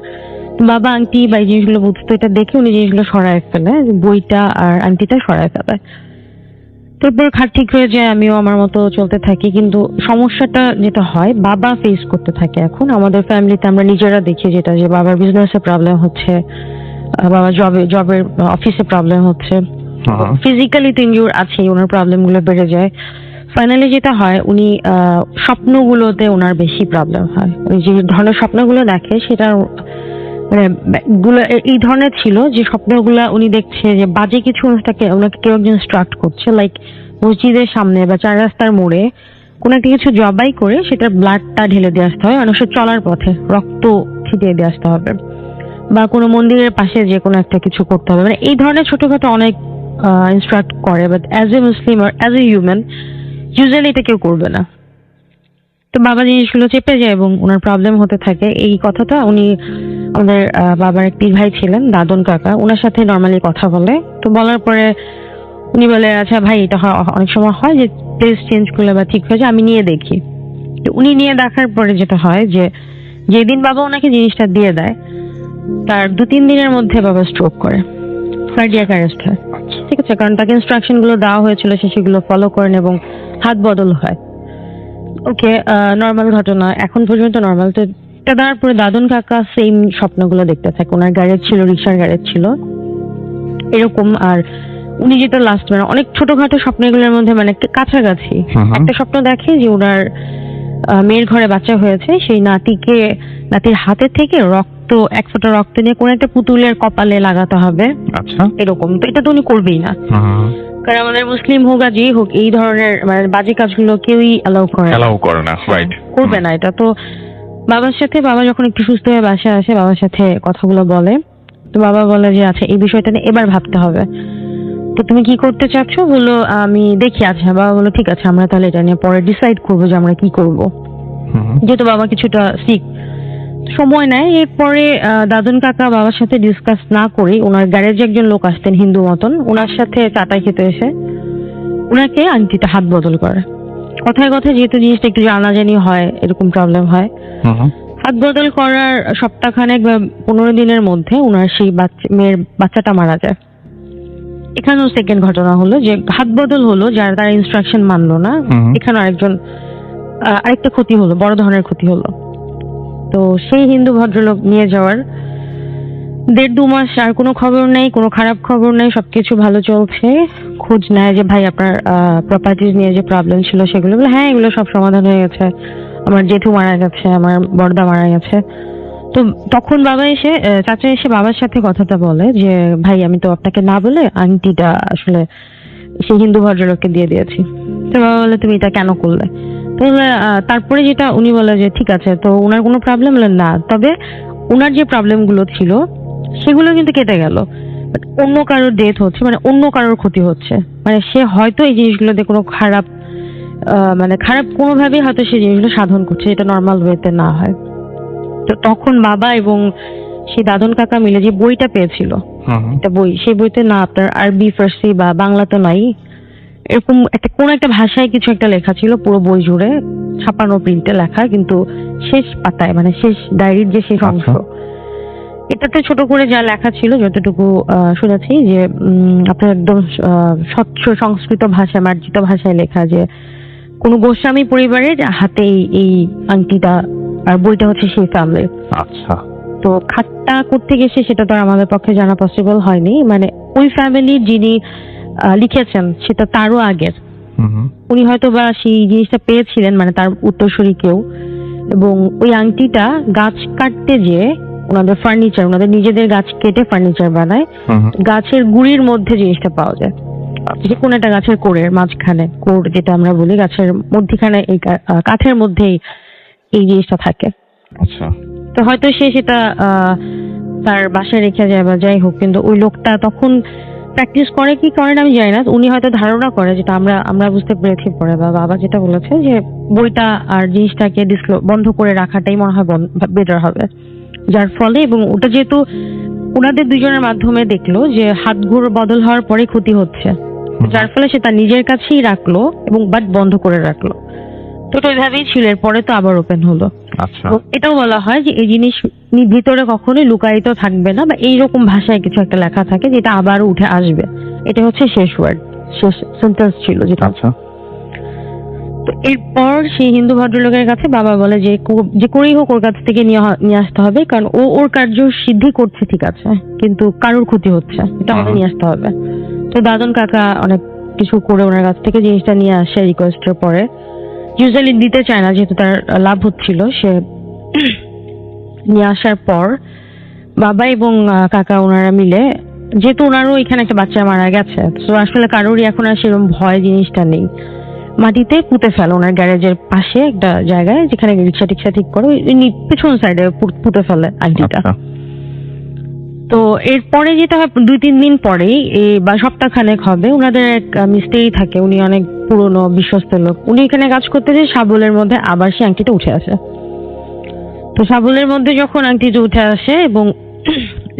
বাবা আংটি বা এই জিনিসগুলো বুঝতো, এটা দেখে উনি জিনিসগুলো সরায় ফেলে, বইটা আর আংটিটা সরায় ফেলে। তারপর খাট ঠিক হয়ে যায়, আমিও আমার মতো চলতে থাকি। কিন্তু সমস্যাটা যেটা হয়, বাবা ফেস করতে থাকে এখন আমাদের ফ্যামিলিতে। আমরা নিজেরা দেখি যেটা, যে বাবার বিজনেসে প্রবলেম হচ্ছে, বাবা জবের অফিসে প্রবলেম হচ্ছে, ফিজিক্যালি তো ইনজুর আছেই, ওনার প্রবলেম গুলো বেড়ে যায়। ফাইনালি যেটা হয়, উনি স্বপ্নগুলোতে ওনার বেশি প্রবলেম হয়। ওই যে ধরনের স্বপ্নগুলো দেখে সেটা মানে গুলো এই ধরনের ছিল যে স্বপ্নগুলা উনি দেখছে যে বাজে কিছু ওনাকে কেউ একজন ইনস্ট্রাক্ট করছে, লাইক মসজিদের সামনে বা চার রাস্তার মোড়ে কোনো একটা কিছু জবাই করে সেটার ব্লাডটা ঢেলে দিয়ে আসতে হয়, মানুষের চলার পথে রক্ত ছিটিয়ে দিয়ে আসতে হবে, বা কোনো মন্দিরের পাশে যে কোনো একটা কিছু করতে হবে। মানে এই ধরনের ছোটখাটো অনেক ইনস্ট্রাক্ট করে, বাট অ্যাজ এ মুসলিম আর অ্যাজ এ হিউম্যান ইউজুয়ালি এটা কেউ করবে না। তো বাবা জিনিসগুলো চেপে যায় এবং ওনার প্রবলেম হতে থাকে। এই কথাটা উনি আমাদের বাবার এক পীর ভাই ছিলেন, দাদন কাকা, ওনার সাথে নর্মালি কথা বলে। তো বলার পরে উনি বলে, আচ্ছা ভাই, এটা অনেক সময় হয় যে প্লেস চেঞ্জ করলে বা ঠিক হয়ে যায়, আমি নিয়ে দেখি। তো উনি নিয়ে দেখার পরে যেটা হয়, যে যেদিন বাবা ওনাকে জিনিসটা দিয়ে দেয় তার 2-3 দিনের মধ্যে বাবা স্ট্রোক করে, কার্ডিয়াক অ্যারেস্ট হয়। ঠিক আছে, কারণ তাকে ইনস্ট্রাকশন গুলো দেওয়া হয়েছিল, সে সেগুলো ফলো করেন এবং হাত বদল হয়। ওকে, নর্মাল ঘটনা, এখন পর্যন্ত নর্মাল। তো এটা দেওয়ার পরে দাদন কাকা সেম স্বপ্নগুলো দেখতে থাকে। ওনার গ্যারেজ ছিল, রিক্সার গ্যারেজ ছিল এরকম। আর উনি যেটা লাস্ট, মানে অনেক ছোটখাটো স্বপ্নগুলোর মধ্যে মানে কাছাকাছি একটা স্বপ্ন দেখে যে ওনার মেয়ের ঘরে বাচ্চা হয়েছে, সেই নাতির হাতের থেকে রক্ত, 1 ফোঁটা রক্ত নিয়ে কোন একটা পুতুলের কপালে লাগাতে হবে। আচ্ছা, এরকম। তো এটা তো উনি করবেই না, কারণ আমাদের মুসলিম হোক আর যেই হোক, এই ধরনের মানে বাজে কাজগুলো কেউই অ্যালাউ করে না, রাইট, করবে না এটা। তো বাবা যখন একটু সুস্থ হয়ে বাসায় আসে, বাবার সাথে কথাগুলো বলে। তো বাবা বলে যে আচ্ছা, এই বিষয়টা নিয়ে এবার ভাবতে হবে, তো তুমি কি করতে চাচ্ছ বলো, আমি দেখি। আচ্ছা, বাবা বলো ঠিক আছে, আমরা তাহলে এটা নিয়ে পরে ডিসাইড করবো যে আমরা কি করব। যেহেতু বাবা কিছুটা সিক, সময় নেয়। এরপরে দাদন কাকা বাবার সাথে ডিসকাস না করে, ওনার গ্যারেজে একজন লোক আসতেন হিন্দু মতন, ওনার সাথে চাটা খেতে এসে ওনাকে আংটিটা হাত বদল করে। কথায় কথায় যেহেতু জিনিসটা একটু জানাজানি হয়, এরকম প্রবলেম হয়, হাত বদল করার সপ্তাহখানেক বা 15 দিনের মধ্যে ওনার সেই মেয়ের বাচ্চাটা মারা যায়। এখানেও সেকেন্ড ঘটনা হলো যে হাত বদল হলো, যারা তার ইনস্ট্রাকশন মানলো না, এখানে আরেকটা ক্ষতি হলো, বড় ধরনের ক্ষতি হলো। তো সেই হিন্দু ভদ্রলোক নিয়ে যাওয়ার 1.5-2 মাস আর কোনো খবর নেই, কোনো খারাপ খবর নেই, সবকিছু ভালো চলছে। খোঁজ নেয় যে ভাই আপনার প্রপার্টিজ নিয়ে যে প্রবলেম ছিল সেগুলো, হ্যাঁ এগুলো সব সমাধান হয়ে গেছে, আমার জেঠু মারা গেছে, আমার বড়দা মারা গেছে। তো তখন চাচা এসে বাবার সাথে কথাটা বলে যে ভাই, আমি তো আপনাকে না বলে আংটিটা আসলে সেই হিন্দু ভদ্রলোককে দিয়ে দিয়েছি। তো বাবা বলে, তুমি এটা কেন করলে? তো তারপরে যেটা উনি বলে যে ঠিক আছে, তো ওনার কোনো প্রবলেম না, তবে ওনার যে প্রবলেম গুলো ছিল সেগুলো কিন্তু কেটে গেল। অন্য কারোর ডেথ হচ্ছে, মানে অন্য কারোর ক্ষতি হচ্ছে, মানে সে হয়তো এই জিনিসগুলোতে কোনো খারাপ কোনোভাবেই হয়তো সেই জিনিসগুলো সাধন করছে, এটা নর্মাল ওয়েতে না হয়। তো তখন বাবা এবং সেই দাদন কাকা মিলে যে বইটা পেয়েছিল, একটা বই, সেই বইতে না আপনার আরবি, ফার্সি বা বাংলাতে নাই, এরকম কোন একটা ভাষায় কিছু একটা লেখা ছিল, পুরো বই জুড়ে ছাপানো প্রিন্টে লেখা, কিন্তু শেষ পাতায় মানে শেষ ডায়েরির যে শেষ অংশ, এটাতে ছোট করে যা লেখা ছিল, যতটুকু শুনেছি, যে আপনার একদম স্বচ্ছ সংস্কৃত ভাষায়, মার্জিত ভাষায় লেখা যে কোন গোস্বামী পরিবারের হাতে এই আংটিটা, আর বইটা হচ্ছে সেই ফ্যামিলির। আচ্ছা, তো খাটটা করতে গেছে সেটা তো আর আমাদের পক্ষে জানা পসিবল হয়নি, মানে ওই ফ্যামিলির যিনি লিখেছেন সেটা তারও আগের, উনি হয়তো বা সেই জিনিসটা পেয়েছিলেন, মানে তার উত্তরসূরি কেউ। এবং ওই আংটিটা গাছ কাটতে যে ওনাদের ওনাদের নিজেদের গাছ কেটে ফার্নিচার বানায়, গাছের গুড়ির মধ্যে জিনিসটা পাওয়া যায়, যে কোন একটা গাছের কোরের মাঝখানে, কোর যেটা আমরা বলি, গাছের মধ্যখানে, এই কাঠের মধ্যেই এই জিনিসটা থাকে। আচ্ছা, তো হয়তো সে সেটা তার বাসায় রেখে যায় বা যাই হোক, কিন্তু ওই লোকটা তখন প্র্যাকটিস করে কি করে না আমি জানি না, উনি হয়তো ধারণা করে, যেটা আমরা বুঝতে পেরেছি পরে, বা বাবা যেটা বলেছে যে বইটা আর জিনিসটাকে বন্ধ করে রাখাটাই মনে হয় বেটার হবে, যার ফলে, এবং ওটা যেহেতু ওনাদের দুজনের মাধ্যমে দেখলো যে হাত ঘুর বদল হওয়ার পরে ক্ষতি হচ্ছে, যার ফলে সে তার নিজের কাছেই রাখলো এবং বাট বন্ধ করে রাখলো। তো ওটা ওইভাবেই ছিল, এরপরে তো আবার ওপেন হলো। আচ্ছা এবং এটাও বলা হয় যে এই জিনিস ভিতরে কখনোই লুকায়িত থাকবে না, বা এইরকম ভাষায় কিছু একটা লেখা থাকে যেটা আবার উঠে আসবে। এটা হচ্ছে শেষ ওয়ার্ড, শেষ সেন্টেন্স ছিল যেটা। আচ্ছা তো এরপর সেই হিন্দু ভদ্রলোকের কাছে বাবা বলে যে যে করেই হোক ওর কাছ থেকে নিয়ে আসতে হবে, কারণ ও ওর কার্য সিদ্ধি করছে ঠিক আছে, কিন্তু কারোর ক্ষতি হচ্ছে, এটা আমাদের নিয়ে আসতে হবে। তো দাদন কাকা অনেক কিছু করে ওনার কাছ থেকে জিনিসটা নিয়ে আসে রিকোয়েস্টের পরে। ইউজুয়ালি দিতে চায় না, যেহেতু তার লাভ হচ্ছিল। সে নিয়ে আসার পর বাবা এবং কাকা ওনারা মিলে, যেহেতু ওনারও এখানে একটা বাচ্চা মারা গেছে, তো আসলে কারোরই এখন আর সেরকম ভয় জিনিসটা নেই, মাটিতে পুঁতে ফেলে ওনার গ্যারেজের পাশে একটা জায়গায়, যেখানে রিক্সা টিক্সা ঠিক করে ওই পেছন সাইডে পুঁতে ফেলে আংটিটা। আচ্ছা তো এরপরে যেটা হয় 2-3 দিন পরেই বা সপ্তাহখানেক হবে, ওনাদের এক মিস্ত্রি থাকে, উনি অনেক পুরনো বিশ্বস্ত লোক, উনি এখানে কাজ করতে যে শাবলের মধ্যে আবার সেই আংটিটা উঠে আসে। তো শাবলের মধ্যে যখন আংটিটা উঠে আসে, এবং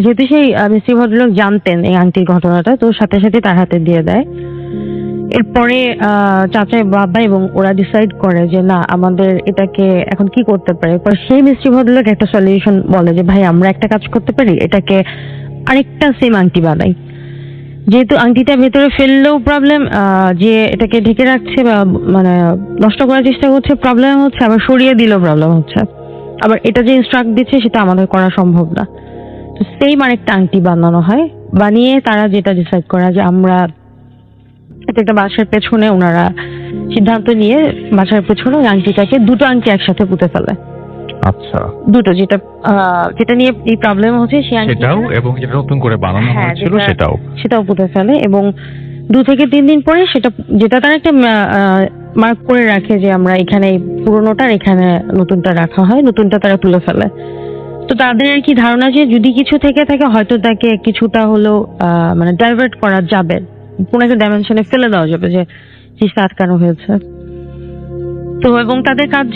যেহেতু সেই মিস্ত্রি ভদ্রলোক জানতেন এই আংটির ঘটনাটা, তো সাথে সাথে তার হাতে দিয়ে দেয়। এরপরে চাচা বাবা এবং ওরা ডিসাইড করে যে না, আমাদের এটাকে এখন কি করতে পারে। এরপর সেই মিস্ত্রি ভদ্রলোক একটা সলিউশন বলে যে ভাই আমরা একটা কাজ করতে পারি, এটাকে আরেকটা সেম আংটি বানাই। যেহেতু আংটিটা ভেতরে ফেললেও প্রবলেম, যে এটাকে ঢেকে রাখছে বা মানে নষ্ট করার চেষ্টা করছে প্রবলেম হচ্ছে, আবার সরিয়ে দিলেও প্রবলেম হচ্ছে, আবার এটা যে ইনস্ট্রাক্ট দিচ্ছে সেটা আমাদের করা সম্ভব না। তো সেম আরেকটা আংটি বানানো হয়। বানিয়ে তারা যেটা ডিসাইড করা যে আমরা এটা একটা বাসার পেছনে, ওনারা সিদ্ধান্ত নিয়ে বাসার পেছনে ওই আংটিটাকে, দুটো আংটি একসাথে পুঁতে ফেলে। আচ্ছা দুটো, যেটা নিয়ে এই প্রবলেম হচ্ছে সেই আংটিটা, সেটাও, এবং যেটা নতুন করে বানানো হ্যাঁ, হয়েছিল যেটা- সেটাও। সেটাও পুঁতে ফেলে। এবং 2 থেকে 3 দিন পরে যেটা তারা একটা মার্ক করে রাখে যে আমরা এখানে এই পুরোনোটার এখানে নতুনটা রাখা হয়, নতুনটা তারা তুলে ফেলে। তো তাদের আর কি ধারণা যে যদি কিছু থেকে থাকে হয়তো তাকে কিছুটা হলেও মানে ডাইভার্ট করা যাবে, কোনো একটা ডাইমেনশনে ফেলে দেওয়া যাবে যে জিনিসটা আটকানো হয়েছে। তো এবং তাদের কাজ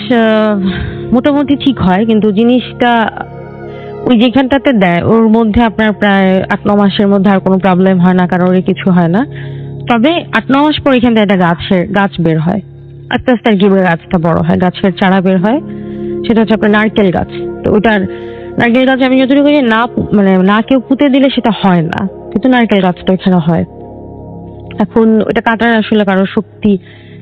মোটামুটি ঠিক হয়, কিন্তু জিনিসটা ওই যেখানটাতে দেয় ওর মধ্যে আপনার প্রায় 8-9 মাসের মধ্যে আর কোনো প্রবলেম হয় না, কারোর কিছু হয় না। তবে 8-9 মাস পর এখান থেকে একটা গাছ বের হয়, আস্তে আস্তে আর কি গাছটা বড় হয়, গাছের চারা বের হয়। সেটা হচ্ছে আপনার নারকেল গাছ। তো ওটার নারকেল গাছ আমি যতটুকু জানি মানে না কেউ পুঁতে দিলে সেটা হয় না, কিন্তু নারকেল গাছটা এখানে হয়। এখন ওটা কাটার আসলে কারোর শক্তি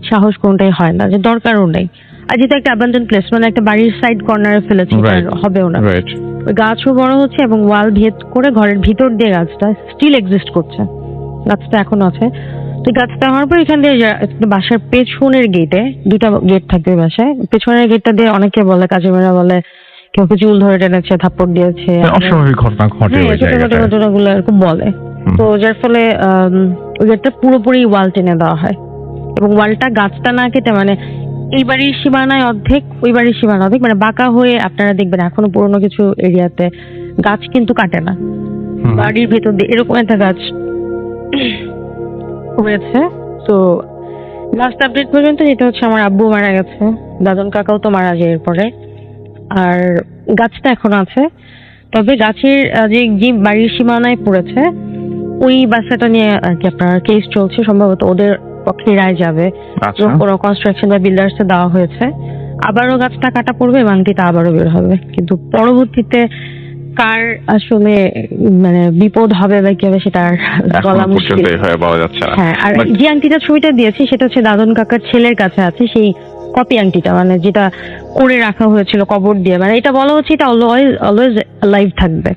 সাহস কোনটাই হয় না, যে দরকারও নেই। আর যেটা একটা অ্যাবান্ডন প্লেস, মানে একটা বাড়ির সাইড কর্নারে ফেলেছে, হবেও না। রাইট ওই গাছও বড় হচ্ছে এবং ওয়াল ভেদ করে ঘরের ভিতর দিয়ে গাছটা স্টিল এক্সিস্ট করছে, গাছটা এখনো আছে। তো গাছটা হওয়ার পর এখান দিয়ে বাসার পেছনের গেটে, 2টা গেট থাকবে বাসায়, পেছনের গেটটা দিয়ে অনেকে বলে, কাজীমেরা বলে কেউ চুল ধরে টেনেছে, থাপ্পড় দিয়েছে, অস্বাভাবিক ঘটনা ঘটে ওই জায়গাটায়। ঘটনাগুলো এরকম বলে। তো যার ফলে ওই গেটটা পুরোপুরি ওয়াল টেনে দেওয়া হয়, এবং ওয়ালটা গাছটা না কেটে, মানে এই বাড়ির সীমানায় অর্ধেক, ওই বাড়ির সীমানা অর্ধেক, মানে বাঁকা হয়ে আপনারা দেখবেন এখনো পুরোনো কিছু এরিয়াতে গাছ কিন্তু কাটে না, বাড়ির ভেতর দিয়ে এরকম একটা গাছ হয়েছে। তো লাস্ট আপডেট পর্যন্ত যেটা হচ্ছে আমার আব্বু মারা গেছে, দাদন কাকাও তো মারা যায় এরপরে, আর গাছটা এখনো আছে। তবে গাছের যে বাড়ির সীমানায় পড়েছে ওই বাসাটা নিয়ে আর কি আপনার কেস চলছে, সম্ভবত ওদের পক্ষে রায় যাবে। আচ্ছা কোনো কনস্ট্রাকশন বা বিল্ডার্স দেওয়া হয়েছে, আবারও গাছটা কাটা পড়বে, মাংটিটা আবারও বের হবে। কিন্তু পরবর্তীতে কার আসলে মানে বিপদ হবে বা কি হবে সেটা আর বলা মুশকিল। বলা যাচ্ছে না। হ্যাঁ, আর যে আংটিটা ছবিটা দিয়েছি সেটা হচ্ছে দাদন কাকার ছেলের কাছে আছে, সেই কপি আংটিটা, মানে যেটা করে রাখা হয়েছিল কবর দিয়ে। মানে এটা বলা হচ্ছে এটা অলওয়েজ লাইভ থাকবে,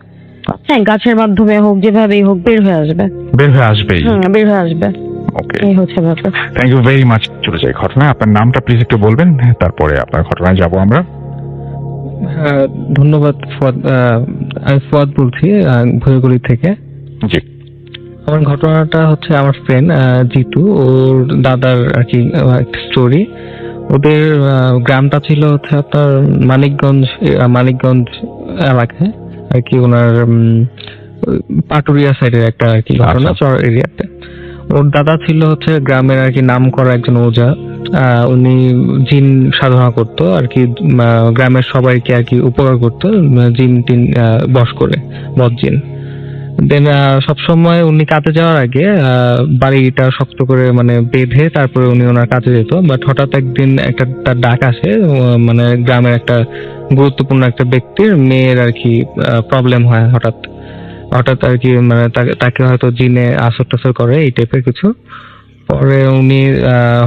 হ্যাঁ, গাছের মাধ্যমে হোক যেভাবেই হোক বের হয়ে আসবে, বের হয়ে আসবেই। বের হয়ে আসবে। ওকে, এই হচ্ছে ব্যাপার। Thank you very much. চলে যাই ঘটনায়। আপনার নামটা প্লিজ একটু বলবেন, তারপরে আপনার ঘটনায় যাব আমরা। ধন্যবাদ ফুয়াদ। আমি ফুয়াদ বলছি ভৈরগুড়ি থেকে। জি আমার ঘটনাটা হচ্ছে আমার ফ্রেন্ড জিতু, ওর দাদার আর কি একটা স্টোরি। ওদের গ্রামটা ছিল হচ্ছে আপনার মানিকগঞ্জ এলাকায় আর কি, ওনার পাটুরিয়া সাইডের একটা আর কি ঘটনা, চর এরিয়াতে। ওর দাদা ছিল হচ্ছে গ্রামের আর কি নাম করা একজন ওঝা। উনি জিন সাধনা করতো আর কি, গ্রামের সবাইকে আর কি উপকার করতো, জিন টিন বশ করে, বদ জিন। দেন সবসময় উনি কাজে যাওয়ার আগে বাড়িটা শক্ত করে মানে বেঁধে তারপরে উনি ওনার কাজে যেত। বাট হঠাৎ একদিন একটা তার ডাক আসে, মানে গ্রামের একটা গুরুত্বপূর্ণ একটা ব্যক্তির মেয়ের আর কি প্রবলেম হয় হঠাৎ হঠাৎ আর কি, মানে তাকে হয়তো জিনে আসর টাসর করে এই টাইপের কিছু। পরে উনি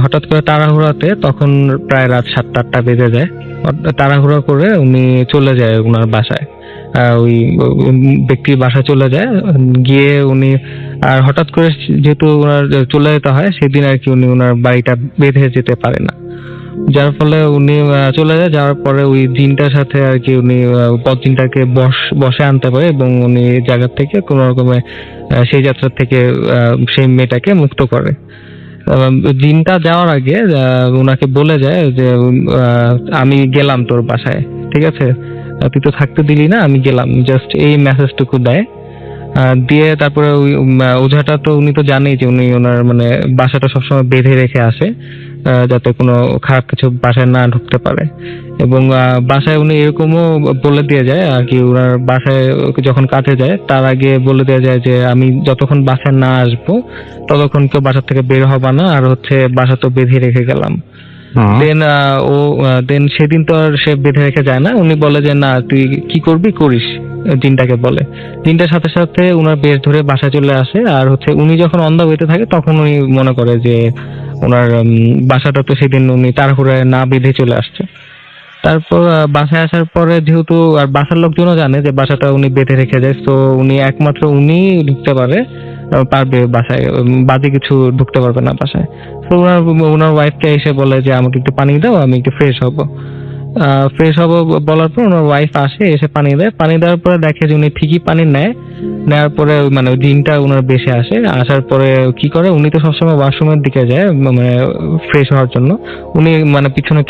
হঠাৎ করে তাড়াহুড়াতে, তখন প্রায় রাত 7-8টা বেজে যায়, তাড়াহুড়া করে উনি চলে যায় ওনার বাসায়, ওই ব্যক্তির বাসায় চলে যায়। গিয়ে উনি আর হঠাৎ করে যেহেতু ওনার চলে যেতে হয় সেদিন আর কি উনি ওনার বাড়িটা বেঁধে যেতে পারে না, যার ফলে উনি চলে যায়। যাওয়ার পরে ওই জিনটার সাথে আর কি উনি বদ জিনটাকে বসে আনতে পারে এবং উনি জায়গা থেকে কোনো রকমে সেই যাত্রা থেকে সেই মেয়েটাকে মুক্ত করে। জিনটা যাওয়ার আগে ওনাকে বলে যায় যে আমি গেলাম তোর বাসায়, ঠিক আছে, তুই তো থাকতে দিলি না, আমি গেলাম, জাস্ট এই মেসেজটুকু দেয়। দিয়ে তারপরে ওই ওঝাটা তো উনি তো জানেই যে উনি ওনার মানে বাসাটা সবসময় বেঁধে রেখে আসে যাতে কোনো খারাপ কিছু বাসায় না ঢুকতে পারে। এবং বাসায় উনি এরকমও বলে দিয়ে যায় আর কি, ওনার বাসায় যখন কাজে যায় তার আগে বলে দেওয়া যায় যে আমি যতক্ষণ বাসায় না আসবো ততক্ষণ কেউ বাসা থেকে বের হবা না, আর হচ্ছে বাসা তো বেঁধে রেখে গেলাম। দেন সেদিন তো আর সে বেঁধে রেখে যায় না, উনি বলে যে না তুই কি করবি করিস, জিনটাকে বলে। জিনটার সাথে সাথে উনার বেশ ধরে বাসায় চলে আসে। আর হচ্ছে উনি যখন অন দা ওয়েতে থাকে তখন উনি মনে করে যে ওনার বাসাটা তো সেদিন উনি তাড়াহুড়ায় না বেঁধে চলে আসছে। তারপর বাসায় আসার পরে যেহেতু আর বাসার লোকজনও জানে যে বাসাটা উনি বেঁধে রেখে যায়, তো উনি একমাত্র উনি ঢুকতে পারবে বাসায়, বাদে কিছু ঢুকতে পারবে না বাসায়। তো ওনার ওয়াইফকে এসে বলে যে আমাকে একটু পানি দাও, আমি একটু ফ্রেশ হব। বলার পর ওনার ওয়াইফ আসে, এসে পানি দেয়। পানি দেওয়ার পরে দেখে যে উনি ঠিকই পানি নেওয়ার পরে মানে জিনটা ওনার বেশে আসে। আসার পরে কি করে, উনি তো সবসময় ওয়াশরুমের দিকে যায় মানে ফ্রেশ হওয়ার জন্য, উনি মানে পিছনে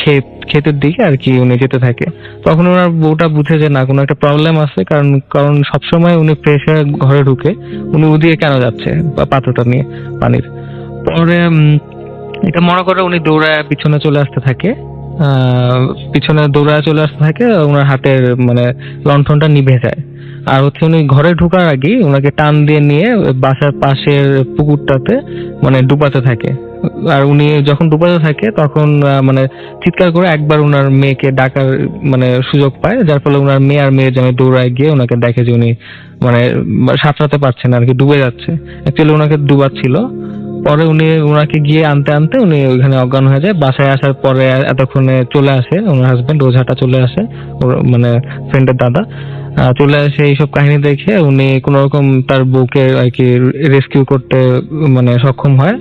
ক্ষেতের দিকে আর কি উনি যেতে থাকে। তখন ওনার বউটা বুঝে যে না কোনো একটা প্রবলেম আছে, কারণ সবসময় উনি ফ্রেশ হয়ে ঘরে ঢুকে, উনি ওদিকে কেন যাচ্ছে পাত্রটা নিয়ে পানির। পরে এটা মনে করে উনি দৌড়ায় পিছনে চলে আসতে থাকে, ওনার হাতের মানে লণ্ঠনটা নিভে যায়। আর হচ্ছে উনি ঘরে ঢোকার আগে ওনাকে টান দিয়ে নিয়ে বাসার পাশের পুকুরটাতে মানে ডুবাতে থাকে। আর উনি যখন ডুবাতে থাকে তখন মানে চিৎকার করে একবার ওনার মেয়েকে ডাকার মানে সুযোগ পায়, যার ফলে ওনার মেয়ে আর মেয়ের জামাই দৌড়ায় গিয়ে ওনাকে দেখে যে উনি মানে সাঁতরাতে পারছেন আর কি, ডুবে যাচ্ছে। অ্যাকচুয়ালি ওনাকে ডুবাচ্ছিল। পরে উনি ওনাকে গিয়ে আনতে উনি ওইখানে অজ্ঞান হয়ে যায়। বাসায় আসার পরে এতক্ষণে চলে আসে ওনার হাজবেন্ড, ওঝাটা চলে আসে, ওর মানে ফ্রেন্ডের দাদা চলে আসে। এইসব কাহিনী দেখে উনি কোন রকম তার বউকে আর কি রেস্কিউ করতে মানে সক্ষম হয়।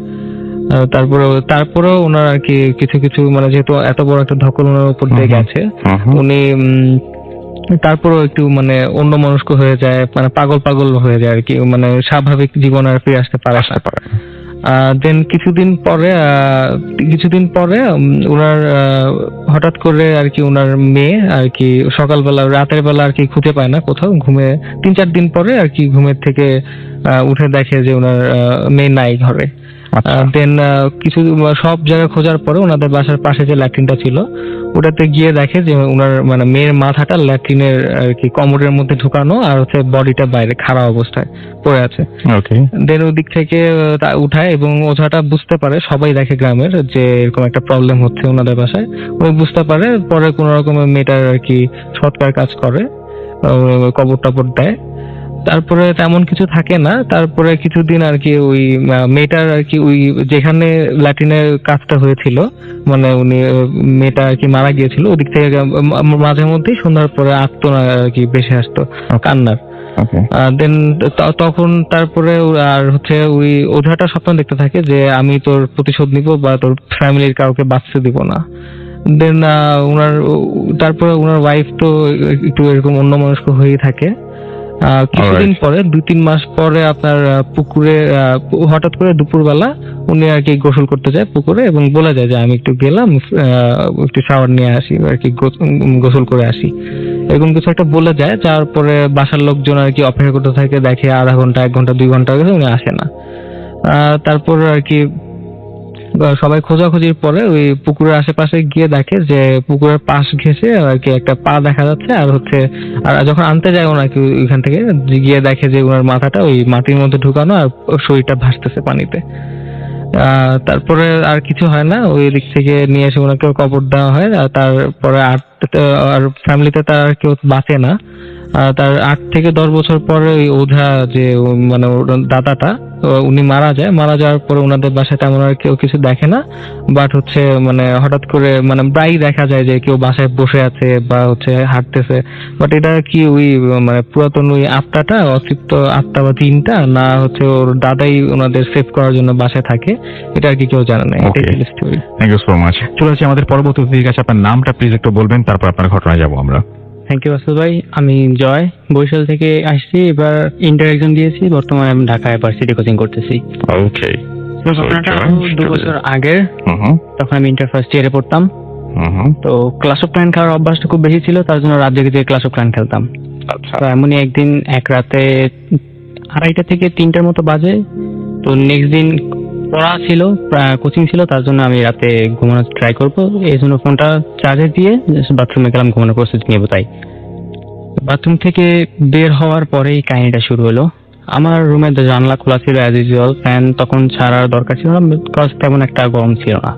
তারপরেও ওনার আর কি কিছু কিছু মানে যেহেতু এত বড় একটা ধকল ওনার উপর দিয়ে গেছে, উনি তারপরেও একটু মানে অন্যমনস্ক হয়ে যায়, মানে পাগল হয়ে যায় আর কি, মানে স্বাভাবিক জীবন আর ফিরে আসতে পারে। দেন কিছুদিন পরে ওনার হঠাৎ করে আর কি ওনার মেয়ে আর কি সকালবেলা রাতের বেলা আর কি খুঁজে পায় না কোথাও, ঘুমে 3-4 দিন পরে আর কি ঘুমের থেকে উঠে দেখে যে ওনার মেয়ে নাই ঘরে। দেন কিছু সব জায়গায় খোঁজার পরে ওনাদের বাসার পাশে যে ল্যাট্রিনটা ছিল ওটাতে গিয়ে দেখে যে ওনার মানে মেয়ের মাথাটা ল্যাট্রিনের আর কি কমোডের মধ্যে ঢুকানো, আর হচ্ছে বডিটা বাইরে খাড়া অবস্থায় পড়ে আছে। দেন ওই দিক থেকে উঠায় এবং ওঝাটা বুঝতে পারে, সবাই দেখে গ্রামের যে এরকম একটা প্রবলেম হচ্ছে ওনাদের বাসায়, ওই বুঝতে পারে। পরে কোন রকমের মেয়েটার আর কি সৎকার কাজ করে, কবর টবর দেয়। তারপরে তেমন কিছু থাকে না। তারপরে কিছুদিন আর কি ওই মেয়েটার আর কি ওই যেখানে ল্যাটিনের কাজটা হয়েছিল মানে উনি মেয়েটা আর কি মারা গিয়েছিল, ওদিক থেকে মাঝে মধ্যেই সন্ধ্যার পরে আত্মনা আর কি ভেসে আসতো কান্নার। দেন তখন তারপরে আর হচ্ছে ওই ওঝাটা স্বপ্ন দেখতে থাকে যে আমি তোর প্রতিশোধ নিব বা তোর ফ্যামিলির কাউকে বাঁচতে দিব না। দেন তারপরে ওনার ওয়াইফ তো একটু এরকম অন্যমনস্ক হয়েই থাকে। কিছুদিন পরে 2-3 মাস পরে আপনার পুকুরে হঠাৎ করে দুপুরবেলা উনি আর কি গোসল করতে যায় পুকুরে এবং বলে যায় যে আমি একটু গেলাম একটু শাওয়ার নিয়ে আসি আর কি, গোসল করে আসি, এরকম কিছু একটা বলে যায়। যাওয়ার পরে বাসার লোকজন আর কি অপেক্ষা করতে থাকে, দেখে আধা ঘন্টা 1 ঘন্টা 2 ঘন্টা গেছে উনি আসে না। তারপর আর কি সবাই খোঁজাখুঁজির পরে ওই পুকুরের আশেপাশে গিয়ে দেখে যে পুকুরের পাশ ঘেঁষে আর কি একটা পা দেখা যাচ্ছে, আর হচ্ছে আর যখন আনতে যায় ওনাকে ওইখান থেকে গিয়ে দেখে যে ওনার মাথাটা ওই মাটির মধ্যে ঢুকানো আর ওর শরীরটা ভাসতেছে পানিতে। তারপরে আর কিছু হয় না, ওই দিক থেকে নিয়ে এসে ওনাকে কবর দেওয়া হয়। আর তারপরে আর ফ্যামিলিতে তার আর কেউ বাঁচে না। তার 8 থেকে 10 বছর পরে ওই ওঝা যে মানে ওর দাদাটা উনি মারা যায়। মারা যাওয়ার পরে ওনাদের বাসায় তেমন আর কেউ কিছু দেখে না, বাট হচ্ছে মানে হঠাৎ করে মানে প্রায়ই দেখা যায় যে কেউ বাসায় বসে আছে বা হচ্ছে হাঁটতেছে। বাট এটা কি ওই মানে পুরাতন ওই আত্মাটা, অতৃপ্ত আত্মা বা জিনটা, না হচ্ছে ওর দাদাই ওনাদের সেভ করার জন্য বাসায় থাকে, এটা আর কি কেউ জানে না। Okay. এটাই story. Thank you so much. চলে আসছি আমাদের পরবর্তী অতিথির কাছে। আপনার নামটা প্লিজ একটু বলবেন, তারপর আপনার ঘটনায় যাবো আমরা। থ্যাংক ইউ আসল ভাই, আমি জয়, বরিশাল থেকে আসছি। এবার ইন্টার এক্সাম দিয়েছি, বর্তমানে আমি ঢাকা ভার্সিটি কোচিং করতেছি। ওকে। ঘটনাটা 2 বছর আগের, তখন আমি ইন্টার ফার্স্ট ইয়ারে পড়তাম। তো ক্লাস অফ ক্ল্যান খেলার অভ্যাসটা খুব বেশি ছিল, তার জন্য রাত জেগে ক্লাস অফ ক্ল্যান খেলতাম। আচ্ছা। তো এমনই একদিন এক রাতে 2:30 থেকে 3টার মতো বাজে। তো নেক্সট দিন পড়া ছিল, কোচিং ছিল, তার জন্য আমি রাতে ঘুমানোর ট্রাই করবো, এই জন্য ফোনটা চার্জে দিয়ে বাথরুমে গেলাম ঘুমানোর প্রস্তুতি নেবো। তাই বাথরুম থেকে বের হওয়ার পরেই কাহিনীটা শুরু হলো। আমার রুমের জানলা খোলা ছিল অ্যাজ ইউজুয়াল, ফ্যান তখন ছাড়ার দরকার ছিল না, বিকজ তেমন একটা গরম ছিল না।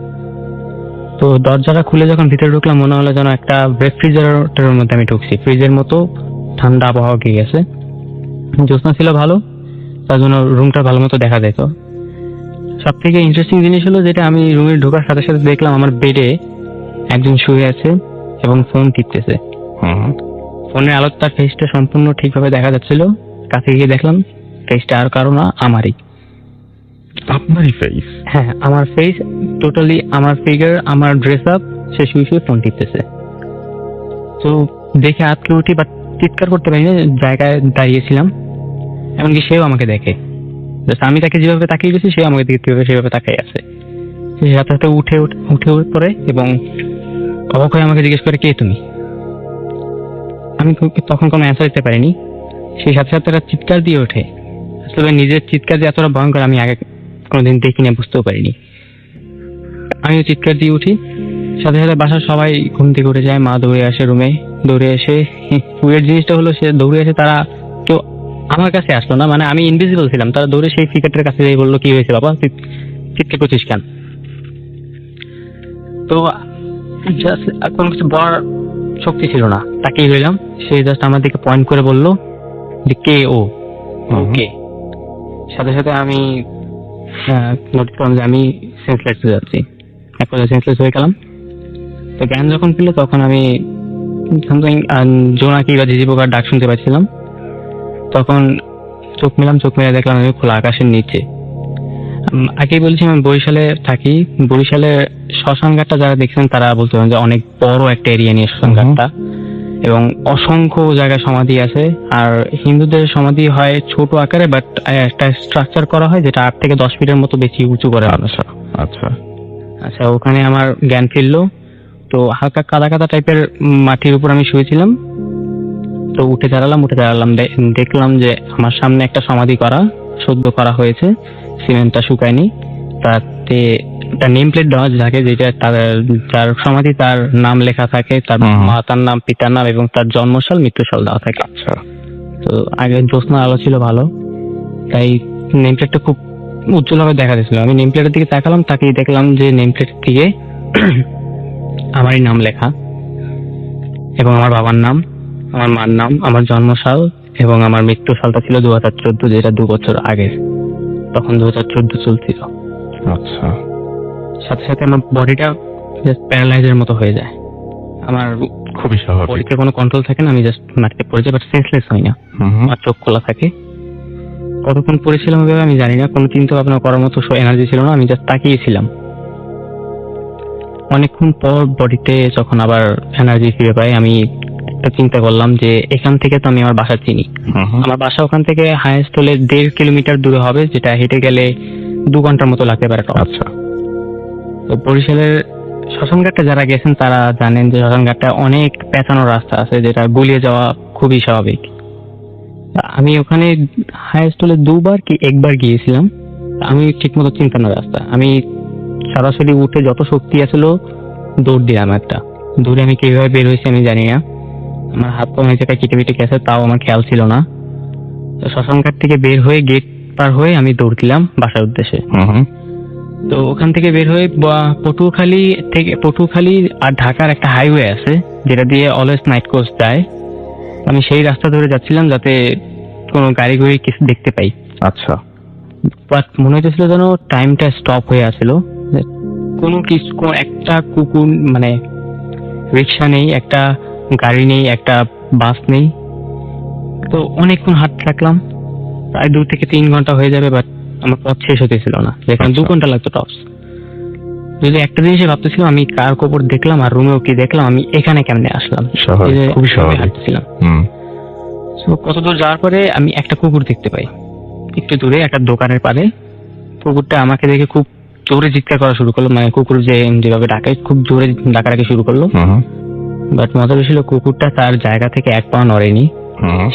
তো দরজাটা খুলে যখন ভিতরে ঢুকলাম, মনে হলো যেন একটা রেফ্রিজারেটরের মধ্যে আমি ঢুকছি, ফ্রিজের মতো ঠান্ডা আবহাওয়া গিয়ে গেছে। জ্যোৎস্না ছিল ভালো, তার জন্য রুমটা ভালো মতো দেখা যেত। সব থেকে ইন্টারেস্টিং জিনিস হলো যেটা আমি রুমে ঢোকার সাথে সাথে দেখলাম, আমার বেডে একজন শুয়ে আছে এবং ফোন টিপতেছে। ফোনের আলোতে তার ফেসটা সম্পূর্ণ ঠিকভাবে দেখা যাচ্ছিল। কাছে গিয়ে দেখলাম ফেসটা আর কারো না, আমারই। আপনারই ফেস? হ্যাঁ, আমার ফেস, টোটালি আমার ফিগার, আমার ড্রেস আপ, সে শুয়ে শুয়ে ফোন টিপতেছে। তো দেখে আটকে উঠি, বাট চিৎকার করতে পারিনি, জায়গায় দাঁড়িয়েছিলাম। এমনকি সেও আমাকে দেখে, আমি তাকে যেভাবে তাকিয়ে গেছি সে আমাকে দেখতে সেভাবে তাকিয়ে আছে। সে সাথে সাথে উঠে পড়ে এবং অবাক হয়ে আমাকে জিজ্ঞেস করে, কে তুমি? আমি তখন কোনো অ্যান্সার দিতে পারিনি। সেই সাথে সাথে একটা চিৎকার দিয়ে ওঠে। আসলে নিজের চিৎকার যে এতটা ভয়ঙ্কর আমি আগে কোনোদিন দেখিনি, বুঝতেও পারিনি। আমিও চিৎকার দিয়ে উঠি, সাথে সাথে বাসার সবাই ঘুম থেকে উঠে যায়। মা দৌড়ে আসে রুমে, দৌড়ে এসে ওয়ের জিনিসটা হলো সে দৌড়ে এসে, তারা কেউ আমার কাছে আসলো না, মানে আমি ইনভিজিবল ছিলাম। তারা দৌড়ে সেই ফিগারটার কাছে যেয়ে বললো, কি হয়েছে বাবা, চিৎকার করছিস কেন? তো জাস্ট কোনো কিছু বলার শক্তি ছিল না, তাকিয়ে রইলাম। সে জাস্ট আমার দিকে পয়েন্ট করে বললো যে কে ও, ওকে। সাথে সাথে আমি নোটিস করলাম যে আমি সেন্সলেস হয়ে যাচ্ছি, এক কথা সেন্সলেস হয়ে গেলাম। তো জ্ঞান যখন পেল তখন আমি সামথিং জোনাকি বা ঝিঝি পোকার ডাক শুনতে পাচ্ছিলাম। তখন চোখ মেলে দেখলাম আমি খোলা আকাশের নিচে। আগেই বলেছি আমি বরিশালে থাকি। বরিশালে শ্মশানঘাটটা যারা দেখছেন তারা বলতে পারেন যে অনেক বড় একটা এরিয়া নিয়ে শ্মশানঘাটটা, এবং অসংখ্য জায়গায় সমাধি আছে। আর হিন্দুদের সমাধি হয় ছোট আকারে, বাট একটা স্ট্রাকচার করা হয় যেটা 8 থেকে 10 ফিটের মতো বেশি উঁচু করে। আচ্ছা আচ্ছা আচ্ছা, ওখানে আমার জ্ঞান ফিরলো। তো হালকা কাদা কাদা টাইপের মাটির উপর আমি শুয়েছিলাম। তো উঠে দাঁড়ালাম, দেখলাম যে আমার সামনে একটা সমাধি করা, সদ্য করা হয়েছে, সিমেন্টটা শুকায়নি। তাতে একটা নেম প্লেট দেওয়া থাকে, যেটা যার সমাধি তার নাম লেখা থাকে, তার মাতার নাম, পিতার নাম এবং তার জন্মসাল, মৃত্যুসাল দেওয়া থাকে। আচ্ছা। তো আগে জ্যোৎস্নার আলো ছিল ভালো, তাই নেম প্লেটটা খুব উজ্জ্বলভাবে দেখা যাচ্ছিল। আমি নেম প্লেটের দিকে তাকালাম, তাকিয়ে দেখলাম যে নেম প্লেটের দিকে আমারই নাম লেখা, এবং আমার বাবার নাম, আমার মার নাম, আমার জন্মসাল এবং আমার মৃত্যু সালটা ছিল 2014, যেটা 2 বছর আগে, তখন 2014 চলছিল। আচ্ছা। সাথে সাথে আমার বডিটা জাস্ট প্যারালাইজের মতো হয়ে যায়। আমার খুবই স্বাভাবিক। বডিতে কোনো কন্ট্রোল থাকে না, আমি জাস্ট মাটিতে পড়ে যাই, বাট সেন্সলেস হই না। আমার চোখ খোলা থাকে। কতক্ষণ পড়েছিলাম এভাবে আমি জানি না, কোনো চিন্তা ভাবনা করার মতো এনার্জি ছিল না, আমি জাস্ট তাকিয়েছিলাম। অনেকক্ষণ পর বডিতে যখন আবার এনার্জি ফিরে পাই, আমি একটা চিন্তা করলাম যে এখান থেকে তো আমি আমার বাসা চিনি। আমার বাসা ওখান থেকে হাইয়েস্ট হলে 1.5 কিলোমিটার দূরে হবে, যেটা হেঁটে গেলে 2 ঘন্টার মতো লাগতে পারে। আচ্ছা। তো বরিশালের শ্মশানঘাটটা যারা গেছেন তারা জানেন যে শ্মশানঘাটটা অনেক পেঁচানো রাস্তা আছে, যেটা গুলিয়ে যাওয়া খুবই স্বাভাবিক। আমি ওখানে হাইয়েস্ট হলে 2বার কি 1বার গিয়েছিলাম। আমি ঠিক মতো চিনতাম না রাস্তা। আমি সরাসরি উঠে যত শক্তি আছিল দৌড় দিলাম একটা। দৌড়ে আমি কিভাবে বের হয়েছি আমি জানি না, আমার হাত পা অনেক জায়গায় কেটে বেটে গেছে, তাও আমার খেয়াল ছিল না। তো শ্মশানঘাট থেকে বের হয়ে গেট পার হয়ে আমি দৌড় দিলাম বাসার উদ্দেশ্যে। তো ওখান থেকে বের হয়ে পটুয়াখালী আর ঢাকার একটা হাইওয়ে আছে যেটা দিয়ে অলওয়েজ নাইট কোচ যায়। আমি সেই রাস্তা ধরে যাচ্ছিলাম যাতে কোনো গাড়ি গুড়ি কিছু দেখতে পাই। আচ্ছা। বাট মনে হইতেছিল যেন টাইমটা স্টপ হয়ে আছিল, কোনো কিছু একটা কুকুর মানে রিক্সা নেই, একটা গাড়ি নেই, একটা বাস নেই। তো অনেকক্ষণ হাঁটতে থাকলাম, প্রায় 2 থেকে 3 ঘন্টা হয়ে যাবে, বাট আমার পথ শেষ হতেছিল না, যেখানে 2 ঘন্টা লাগতো টপস। যদি একটা জিনিসে ভাবতেছিলাম আমি কার কবর দেখলাম আর রুমেও কি দেখলাম, আমি এখানে কেমনে আসলাম। স্বাভাবিক, এই যে খুবই স্বাভাবিক। হাঁটতেছিলাম, হুম। তো কত দূর যাওয়ার পরে আমি একটা কুকুর দেখতে পাই একটু দূরে একটা দোকানের পারে। কুকুরটা আমাকে দেখে খুব জোরে চিৎকার করা শুরু করলো, মানে কুকুর যেভাবে ডাকে খুব জোরে ডাকাডাকি শুরু করলো। বাট মজা ছিল কুকুরটা তার জায়গা থেকে 1 পা নড়েনি,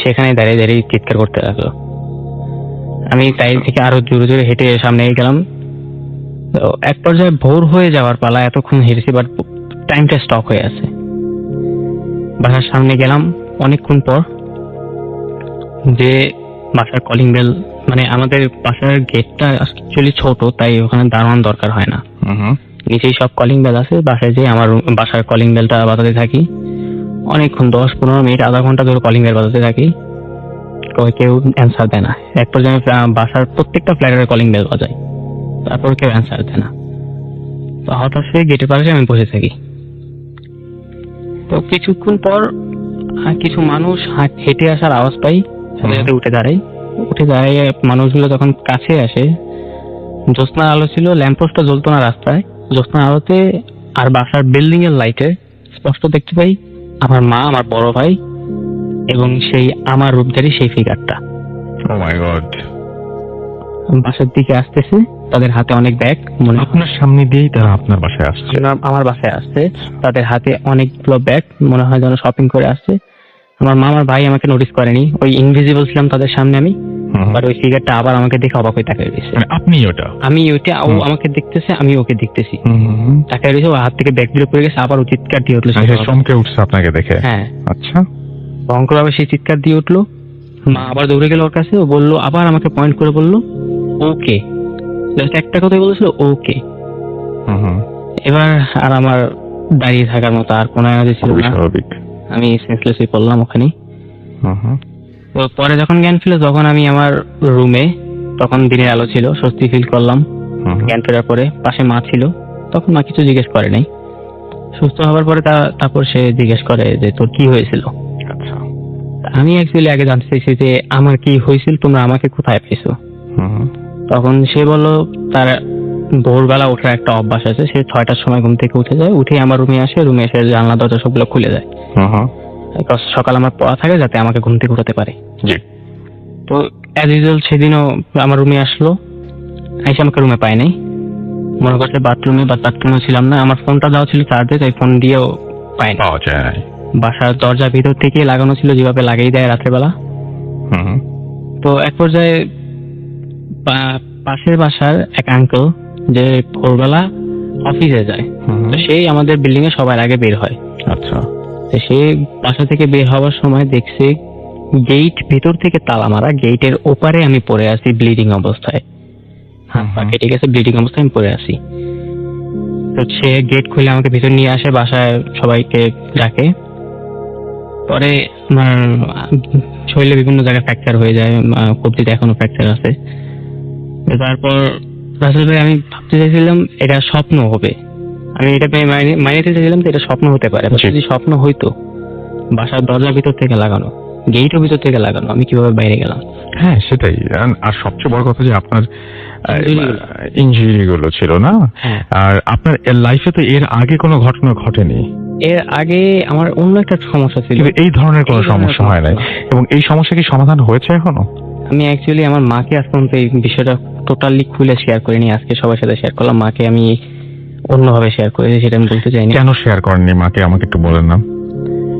সেখানে দাঁড়িয়ে দাঁড়িয়ে চিৎকার করতে লাগলো। আমি তাই থেকে আরো জোরে জোরে হেঁটে সামনে গেলাম। তো এক পর্যায়ে ভোর হয়ে যাওয়ার পালা, এতক্ষণ হেঁটেছি বাট টাইমটা স্টপ হয়ে আছে। বাসার সামনে গেলাম অনেকক্ষণ পর, যে বাসার কলিং বেল, মানে আমাদের বাসার গেটটা অ্যাকচুয়ালি ছোট, তাই ওখানে দারোয়ান দরকার হয় না, নিচেই সব কলিং বেল আছে। বাসায় যে আমার বাসার কলিং বেলটা বাজাতে থাকি অনেকক্ষণ, 10-15 মিনিট আধা ঘন্টা ধরে কলিং বেল বাজাতে থাকি, কেউ অ্যান্সার দেয় না। এক পর্যায়ে বাসার প্রত্যেকটা ফ্ল্যাটের কলিং বেল বাজাই, তারপর কেউ অ্যান্সার দেয় না। তো হঠাৎ করে গেটের পাশে আমি বসে থাকি। তো কিছুক্ষণ পর কিছু মানুষ হেঁটে আসার আওয়াজ পাই, সাথে সাথে উঠে দাঁড়াই। মানুষগুলো তখন কাছে আসে, জ্যোৎস্নার আলো ছিল, ল্যাম্পপোস্টটা জ্বলতো না রাস্তায়, জ্যোৎস্নার আলোতে আর বাসার বিল্ডিং এর লাইটে স্পষ্ট দেখতে পাই আমার মা, আমার বড় ভাই এবং সেই আমার রূপধারী সেই ফিগারটা ও মাই গড। বাসার দিকে আসতেছে, তাদের হাতে অনেক ব্যাগ, মনে হয় আপনার সামনে দিয়েই তারা আপনার বাসায় আসছে? আমার বাসায় আসছে, তাদের হাতে অনেকগুলো ব্যাগ, মনে হয় যেন শপিং করে আসছে। আমার মা আমার ভাই আমাকে নোটিস করেনি, ওই ইনভিজিবল ছিলাম তাদের সামনে আমি, বাট ওই ফিগারটা আবার আমাকে দেখে অবাক হয়ে তাকিয়ে রয়েছে। মানে আপনি ওটা? আমি ওইটা, ও আমাকে দেখতেছে, আমি ওকে দেখতেছি, তাকিয়ে রয়েছে। ও হাত থেকে ব্যাগ গুলো পড়ে গেছে, আবার ও চিৎকার দিয়ে উঠলো। চমকে উঠছে আপনাকে দেখে? হ্যাঁ। আচ্ছা। ভয়ঙ্কর ভাবে সেই চিৎকার দিয়ে উঠলো। মা আবার দৌড়ে গেল ওর কাছে, ও বললো, আবার আমাকে পয়েন্ট করে বললো ওকে, জাস্ট একটা কথাই বলেছিল ওকে। এবার আর আমার দাঁড়িয়ে থাকার মতো আর কোনো এনার্জি ছিল না, স্বাভাবিক। আমি সেন্সলেস হয়ে পড়লাম ওখানে। তো পরে যখন জ্ঞান ফিরল, তখন আমি আমার রুমে, তখন দিনের আলো ছিল, স্বস্তি ফিল করলাম। জ্ঞান ফেরার পরে পাশে মা ছিল, তখন মা কিছু জিজ্ঞেস করে নাই। সুস্থ হওয়ার পরে তারপর সে জিজ্ঞেস করে যে তোর কি হয়েছিল। আচ্ছা। আমি অ্যাকচুয়ালি আগে জানতে চাইছি যে আমার কি হয়েছিল, তোমরা আমাকে কোথায় পেয়েছো। তখন সে বললো তার ভোরবেলা ওঠার একটা অভ্যাস আছে, সে 6টার সময় ঘুম থেকে উঠে যায়, উঠে আমার রুমে আসে, রুমে এসে জানলা দরজা সবগুলো খুলে যায়। সকাল আমার পড়া থাকে যাতে আমাকে ঘুম থেকে উঠাতে পারে। তো অ্যাজ ইউজুয়াল সেদিনও আমার রুমে আসলো, এসে আমাকে রুমে পায় নাই, মনে করছে বাথরুমে, বা বাথরুমে ছিলাম না। আমার ফোনটা দেওয়া ছিল চার্জে, তাই ফোন দিয়েও পায় না। বাসার দরজা ভিতর থেকে লাগানো ছিল, যেভাবে লাগিয়ে দেয় রাত্রেবেলা। তো এক পর্যায়ে পাশের বাসার এক আঙ্কেল, যে ভোরবেলা অফিসে যায়, তো সেই আমাদের বিল্ডিং এ সবার আগে বের হয়। আচ্ছা। সে বাসা থেকে বের হওয়ার সময় দেখছে গেট ভেতর থেকে তালা মারা, গেটের ওপারে আমি পড়ে আছি ব্লিডিং অবস্থায়, হাত পা কেটে গেছে, ব্লিডিং অবস্থায় আমি পড়ে আছি। তো সে গেট খুলে আমাকে ভিতর নিয়ে আসে, বাসায় সবাইকে ডাকে। পরে আমার শরীরে বিভিন্ন জায়গায় ফ্র্যাকচার হয়ে যায়, কবজিতে এখনো ফ্র্যাকচার আছে। তারপর রাসেল ভাই, আমি ভাবতে চাইছিলাম এটা স্বপ্ন হবে, আমি এটা মাইনে চাইছিলাম যে এটা স্বপ্ন হতে পারে। যদি স্বপ্ন হইতো, বাসার দরজার ভিতর থেকে লাগানো, গেটের ভিতর থেকে লাগানো, আমি কিভাবে বাইরে গেলাম? হ্যাঁ সেটাই। আর সবচেয়ে বড় কথা যে আপনার ইনজুরি গুলো ছিল না। আর আপনার লাইফে তো এর আগে কোনো ঘটনা ঘটেনি? এর আগে আমার অন্য একটা সমস্যা ছিল, এই ধরনের কোনো সমস্যা হয় নাই। এবং এই সমস্যা কি সমাধান হয়েছে এখনো? আমি অ্যাকচুয়ালি আমার মাকে আজ পর্যন্ত এই বিষয়টা টোটালি খুলে শেয়ার করিনি, আজকে সবার সাথে শেয়ার করলাম। মাকে আমি অন্যভাবে শেয়ার করেছি, সেটা আমি বলতে চাইনি। কেন শেয়ার করেননি মাকে, আমাকে একটু বলেন না।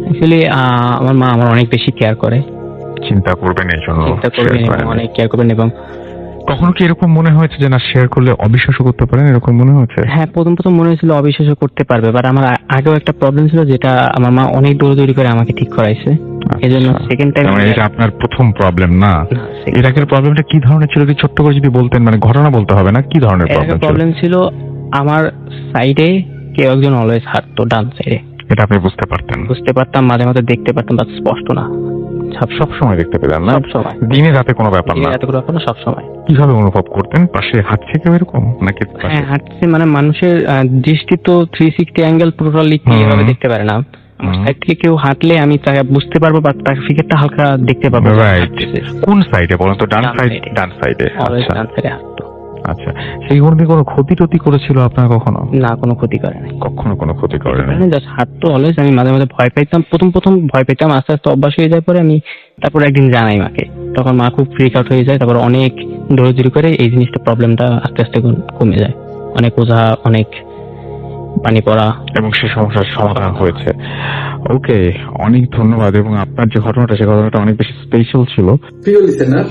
অ্যাকচুয়ালি আমার মা আমার অনেক বেশি কেয়ার করে, চিন্তা করবেন এই জন্য অনেক কেয়ার করবেন, এবং কখনো কি এরকম মনে হয়েছে যে না শেয়ার করলে অবিশ্বাসও করতে পারেন, এরকম মনে হয়েছে? হ্যাঁ, প্রথম প্রথম মনে হয়েছিল অবিশ্বাসও করতে পারবে, বাট আমার আগেও একটা প্রবলেম ছিল যেটা আমার মা অনেক দৌড়াদৌড়ি করে আমাকে ঠিক করাইছে। এই জন্য সেকেন্ড টাইম মানে এটা আপনার প্রথম প্রবলেম না? এর আগের প্রবলেমটা কি ধরনের ছিল, কি ছোট্ট করে যদি বলতেন, মানে ঘটনা বলতে হবে না, কি ধরনের প্রবলেম ছিল? প্রবলেম ছিল আমার সাইডে কেউ একজন অলওয়েজ হাঁটতো, ডান সাইডে। এটা আপনি বুঝতে পারতেন? বুঝতে পারতাম, মাঝে মাঝে দেখতে পারতাম, বাট স্পষ্ট না। সব সময় দেখতে পেতেন না? সব সময়, দিনে রাতে কোনো ব্যাপার না? এত করে ব্যাপার না, সব সময়। কিভাবে অনুভব করতেন? পাশে হাঁটছে কেউ এরকম নাকি? হ্যাঁ, হাঁটছে, মানে মানুষের দৃষ্টি তো 360 অ্যাঙ্গেল টোটালি এভাবে দেখতে পারে না। আমার সাইড থেকে কেউ হাঁটলে আমি তাকে বুঝতে পারবো, বা তার ফিগারটা হালকা দেখতে পাবো। রাইট। কোন সাইডে বলেন তো? ডান সাইড? ডান সাইডে। অলওয়েজ ডান সাইডে হাঁটতো। আচ্ছা, সেই কোনদিন কোনো ক্ষতি টতি করেছিল আপনার কখনো? না, কোনো ক্ষতি করে নাই। কখনো কোনো ক্ষতি করে নাই? জাস্ট হাঁটতো অলওয়েজ। আমি মাঝে মাঝে ভয় পাইতাম, প্রথম প্রথম ভয় পেতাম, আস্তে আস্তে অভ্যাস হয়ে যায়। পরে আমি তারপর একদিন জানাই মাকে, তখন মা খুব ফ্রিক আউট হয়ে যায়। তারপর অনেক দৌড়াদৌড়ি করে এই জিনিসটা, প্রবলেমটা আস্তে আস্তে কমে যায়। অনেক ওঝা, অনেক পানি পড়া, এবং সেই সমস্যার সমাধান হয়েছে। ওকে, অনেক ধন্যবাদ। এবং আপনার যে ঘটনাটা, সে ঘটনাটা অনেক বেশি স্পেশাল ছিল। প্রিয় লিসেনার,